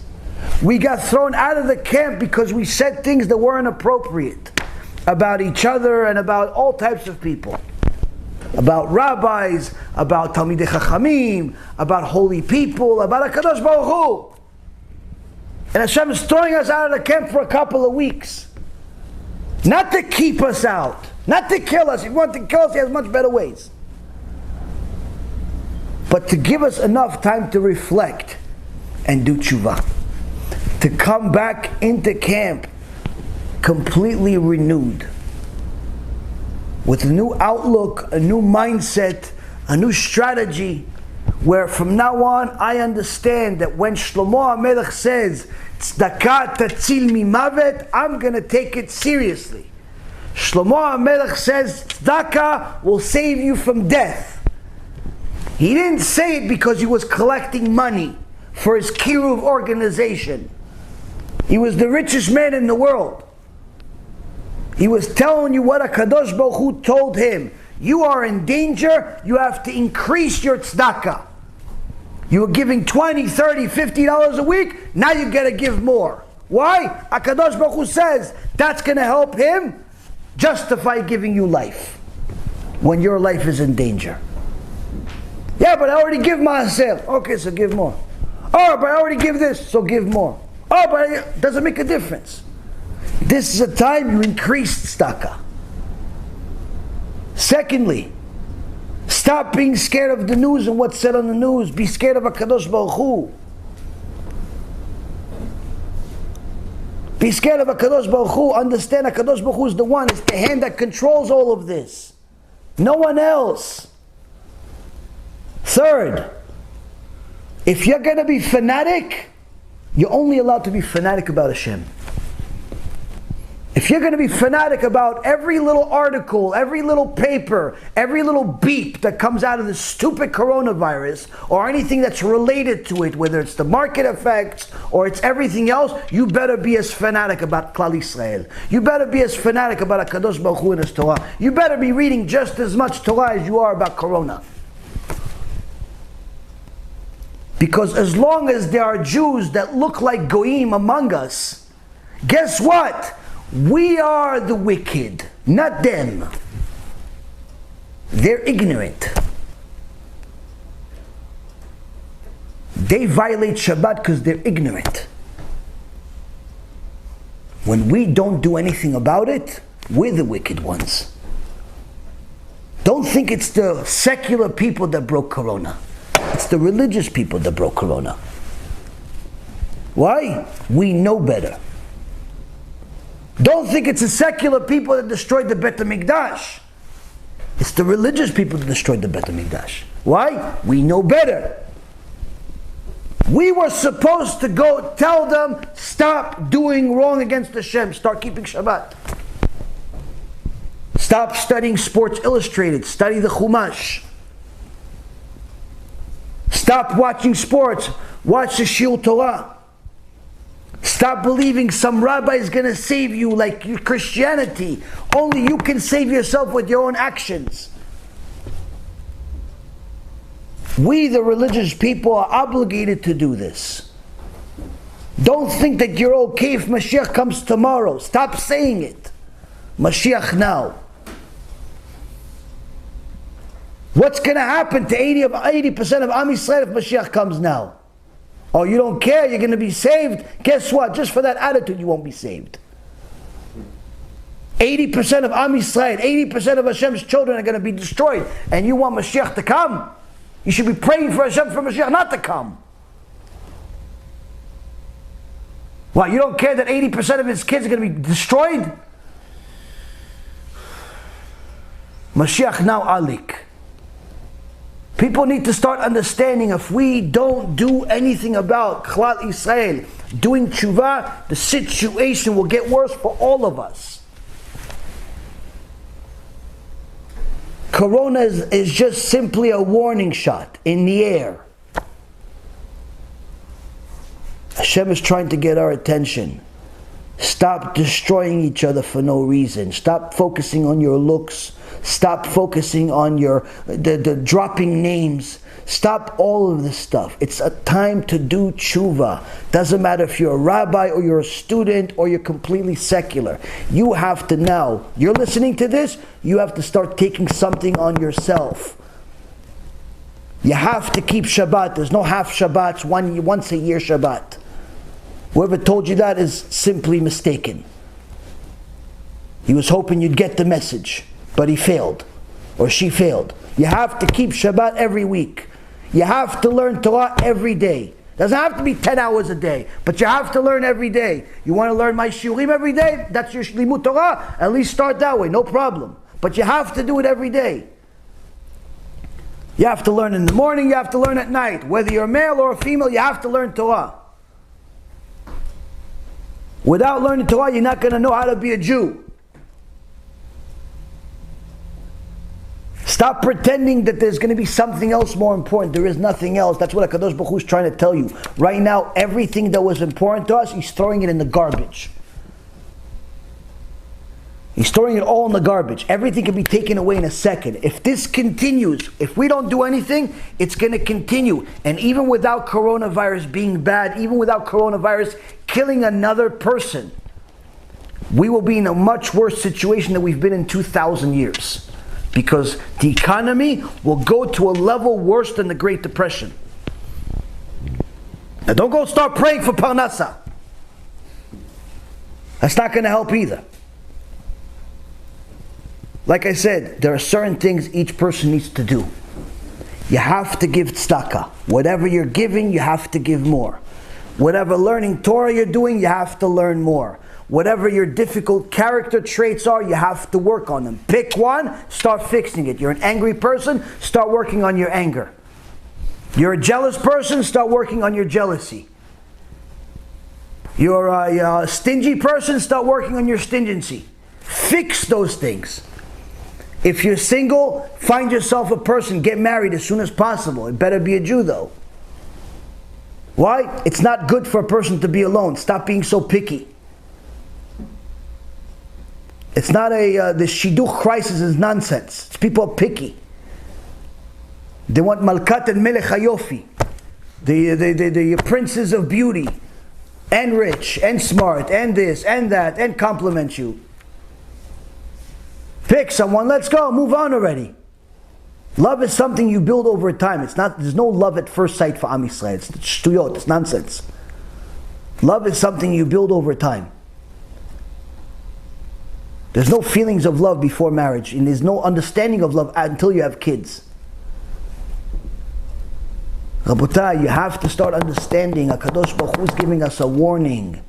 We got thrown out of the camp because we said things that weren't appropriate about each other and about all types of people. About rabbis, about Talmidei Chachamim, about holy people, about HaKadosh Baruch Hu. And Hashem is throwing us out of the camp for a couple of weeks. Not to keep us out, not to kill us. If you want to kill us, He has much better ways. But to give us enough time to reflect and do tshuva. To come back into camp completely renewed. With a new outlook, a new mindset, a new strategy, where from now on I understand that when Shlomo HaMelech says, Tzedakah tatzil mimavet, I'm going to take it seriously. Shlomo HaMelech says, Tzedakah will save you from death. He didn't say it because he was collecting money for his kiruv organization. He was the richest man in the world. He was telling you what HaKadosh Baruch Hu told him. You are in danger, you have to increase your tzedakah. You were giving $20, $30, $50 a week, now you gotta give more. Why? HaKadosh Baruch Hu says that's gonna help him justify giving you life when your life is in danger. Yeah, but I already give Maaseh. Okay, so give more. Oh, but I already give this, so give more. Oh, but it doesn't make a difference. This is a time you increased tzedakah. Secondly, stop being scared of the news and what's said on the news. Be scared of HaKadosh Baruch Hu. Be scared of HaKadosh Baruch Hu. Understand HaKadosh Baruch Hu is the one. It's the hand that controls all of this. No one else. Third, if you're going to be fanatic, you're only allowed to be fanatic about Hashem. If you're going to be fanatic about every little article, every little paper, every little beep that comes out of this stupid coronavirus, or anything that's related to it, whether it's the market effects or it's everything else, you better be as fanatic about Klal Yisrael. You better be as fanatic about HaKadosh Baruch Hu and His Torah. You better be reading just as much Torah as you are about Corona. Because as long as there are Jews that look like Goyim among us, guess what? We are the wicked, not them. They're ignorant. They violate Shabbat because they're ignorant. When we don't do anything about it, we're the wicked ones. Don't think it's the secular people that broke Corona. It's the religious people that broke Corona. Why? We know better. Don't think it's the secular people that destroyed the Bet HaMikdash. It's the religious people that destroyed the Bet HaMikdash. Why? We know better. We were supposed to go tell them, stop doing wrong against Hashem, start keeping Shabbat. Stop studying Sports Illustrated, study the Chumash. Stop watching sports, watch the Shiur Torah. Stop believing some rabbi is going to save you like your Christianity. Only you can save yourself with your own actions. We, the religious people, are obligated to do this. Don't think that you're okay if Mashiach comes tomorrow. Stop saying it. Mashiach now. What's going to happen to 80% of Am Yisrael if Mashiach comes now? Oh, you don't care, you're going to be saved? Guess what? Just for that attitude, you won't be saved. 80% of Am Yisrael, 80% of Hashem's children are going to be destroyed. And you want Mashiach to come? You should be praying for Hashem for Mashiach not to come. Well, you don't care that 80% of his kids are going to be destroyed? Mashiach now alik. People need to start understanding if we don't do anything about Klal Yisrael, doing tshuva, the situation will get worse for all of us. Corona is just simply a warning shot in the air. Hashem is trying to get our attention. Stop destroying each other for no reason. Stop focusing on your looks. Stop focusing on the dropping names. Stop all of this stuff. It's a time to do tshuva. Doesn't matter if you're a rabbi or you're a student or you're completely secular. You have to now, you're listening to this, you have to start taking something on yourself. You have to keep Shabbat. There's no half Shabbats, once a year Shabbat. Whoever told you that is simply mistaken. He was hoping you'd get the message, but he failed, or she failed. You have to keep Shabbat every week. You have to learn Torah every day. Doesn't have to be 10 hours a day, but you have to learn every day. You want to learn my shiurim every day? That's your limud Torah. At least start that way, no problem. But you have to do it every day. You have to learn in the morning, you have to learn at night. Whether you're a male or a female, you have to learn Torah. Without learning Torah, you're not going to know how to be a Jew. Stop pretending that there's going to be something else more important. There is nothing else. That's what HaKadosh Baruch Hu is trying to tell you. Right now, everything that was important to us, He's throwing it in the garbage. He's storing it all in the garbage. Everything can be taken away in a second. If this continues, if we don't do anything, it's going to continue. And even without coronavirus being bad, even without coronavirus killing another person, we will be in a much worse situation than we've been in 2,000 years. Because the economy will go to a level worse than the Great Depression. Now don't go start praying for Parnassa. That's not going to help either. Like I said, there are certain things each person needs to do. You have to give tzedakah. Whatever you're giving, you have to give more. Whatever learning Torah you're doing, you have to learn more. Whatever your difficult character traits are, you have to work on them. Pick one, start fixing it. You're an angry person, start working on your anger. You're a jealous person, start working on your jealousy. You're a stingy person, start working on your stingency. Fix those things. If you're single, find yourself a person, get married as soon as possible. It better be a Jew though. Why? It's not good for a person to be alone. Stop being so picky. It's not the shidduch crisis is nonsense. It's people are picky. They want Malkat and Melech Hayofi, the princes of beauty, and rich, and smart, and this, and that, and compliment you. Pick someone, let's go, move on already. Love is something you build over time. It's not. There's no love at first sight for Am Yisrael. It's shtuyot, it's nonsense. Love is something you build over time. There's no feelings of love before marriage, and there's no understanding of love until you have kids. Rabotai, you have to start understanding. HaKadosh Baruch Hu is giving us a warning.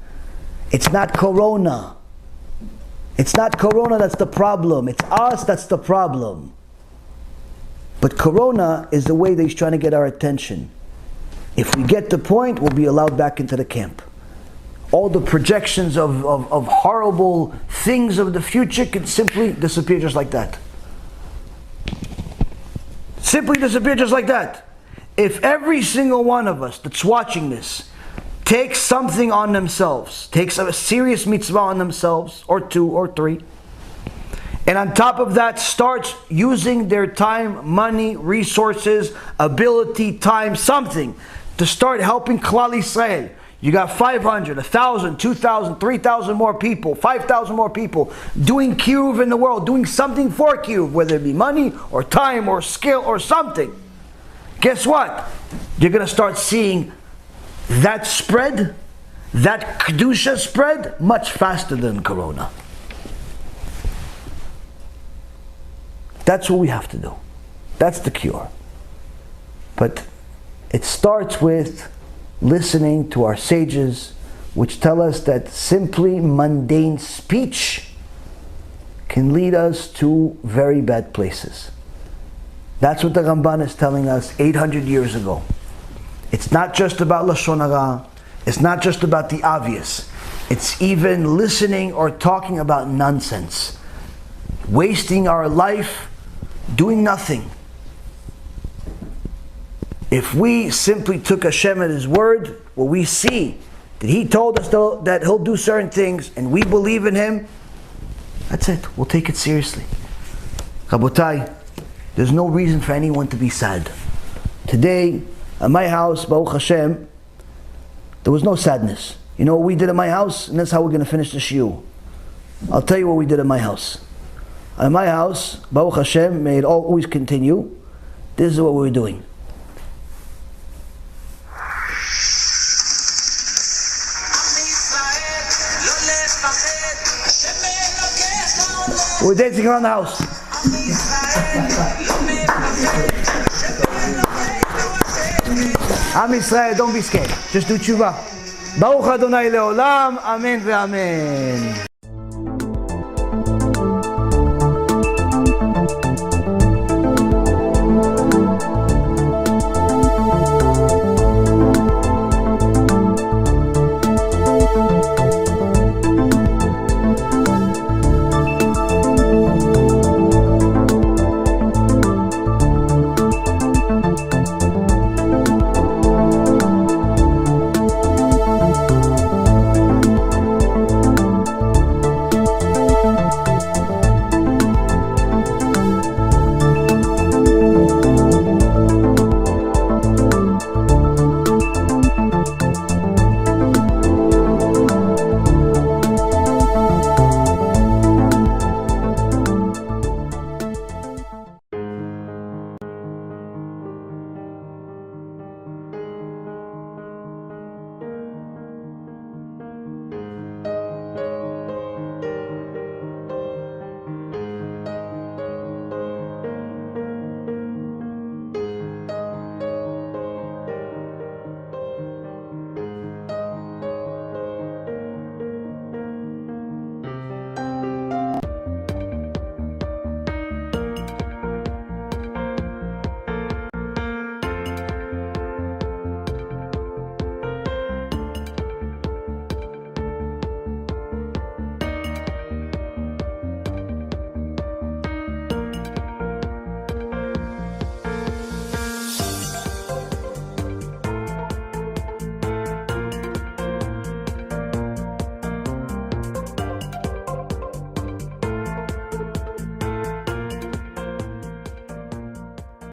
It's not Corona. It's not Corona that's the problem. It's us that's the problem. But Corona is the way that he's trying to get our attention. If we get the point, we'll be allowed back into the camp. All the projections of horrible things of the future can simply disappear just like that. Simply disappear just like that. If every single one of us that's watching this takes something on themselves, takes a serious mitzvah on themselves, or 2 or 3, and on top of that starts using their time, money, resources, ability, time, something to start helping Klal Yisrael. You got 500, 1,000, 2,000, 3,000 more people, 5,000 more people doing kiruv in the world, doing something for kiruv, whether it be money or time or skill or something. Guess what? You're going to start seeing that spread, that kedusha spread much faster than Corona. That's what we have to do. That's the cure. But it starts with listening to our sages, which tell us that simply mundane speech can lead us to very bad places. That's what the Ramban is telling us 800 years ago. It's not just about Lashon Hara. It's not just about the obvious. It's even listening or talking about nonsense. Wasting our life doing nothing. If we simply took Hashem at His word, what we see, that He told us that He'll do certain things, and we believe in Him, that's it. We'll take it seriously. Rabotai, there's no reason for anyone to be sad. Today, at my house, Baruch Hashem, there was no sadness. You know what we did at my house? And that's how we're going to finish the shiur. I'll tell you what we did at my house. At my house, Baruch Hashem, may it always continue. This is what we were doing. We're dancing around the house. Am Yisrael, don't be scared. Just do tshuva. Baruch Adonai leolam. Amen ve'amen.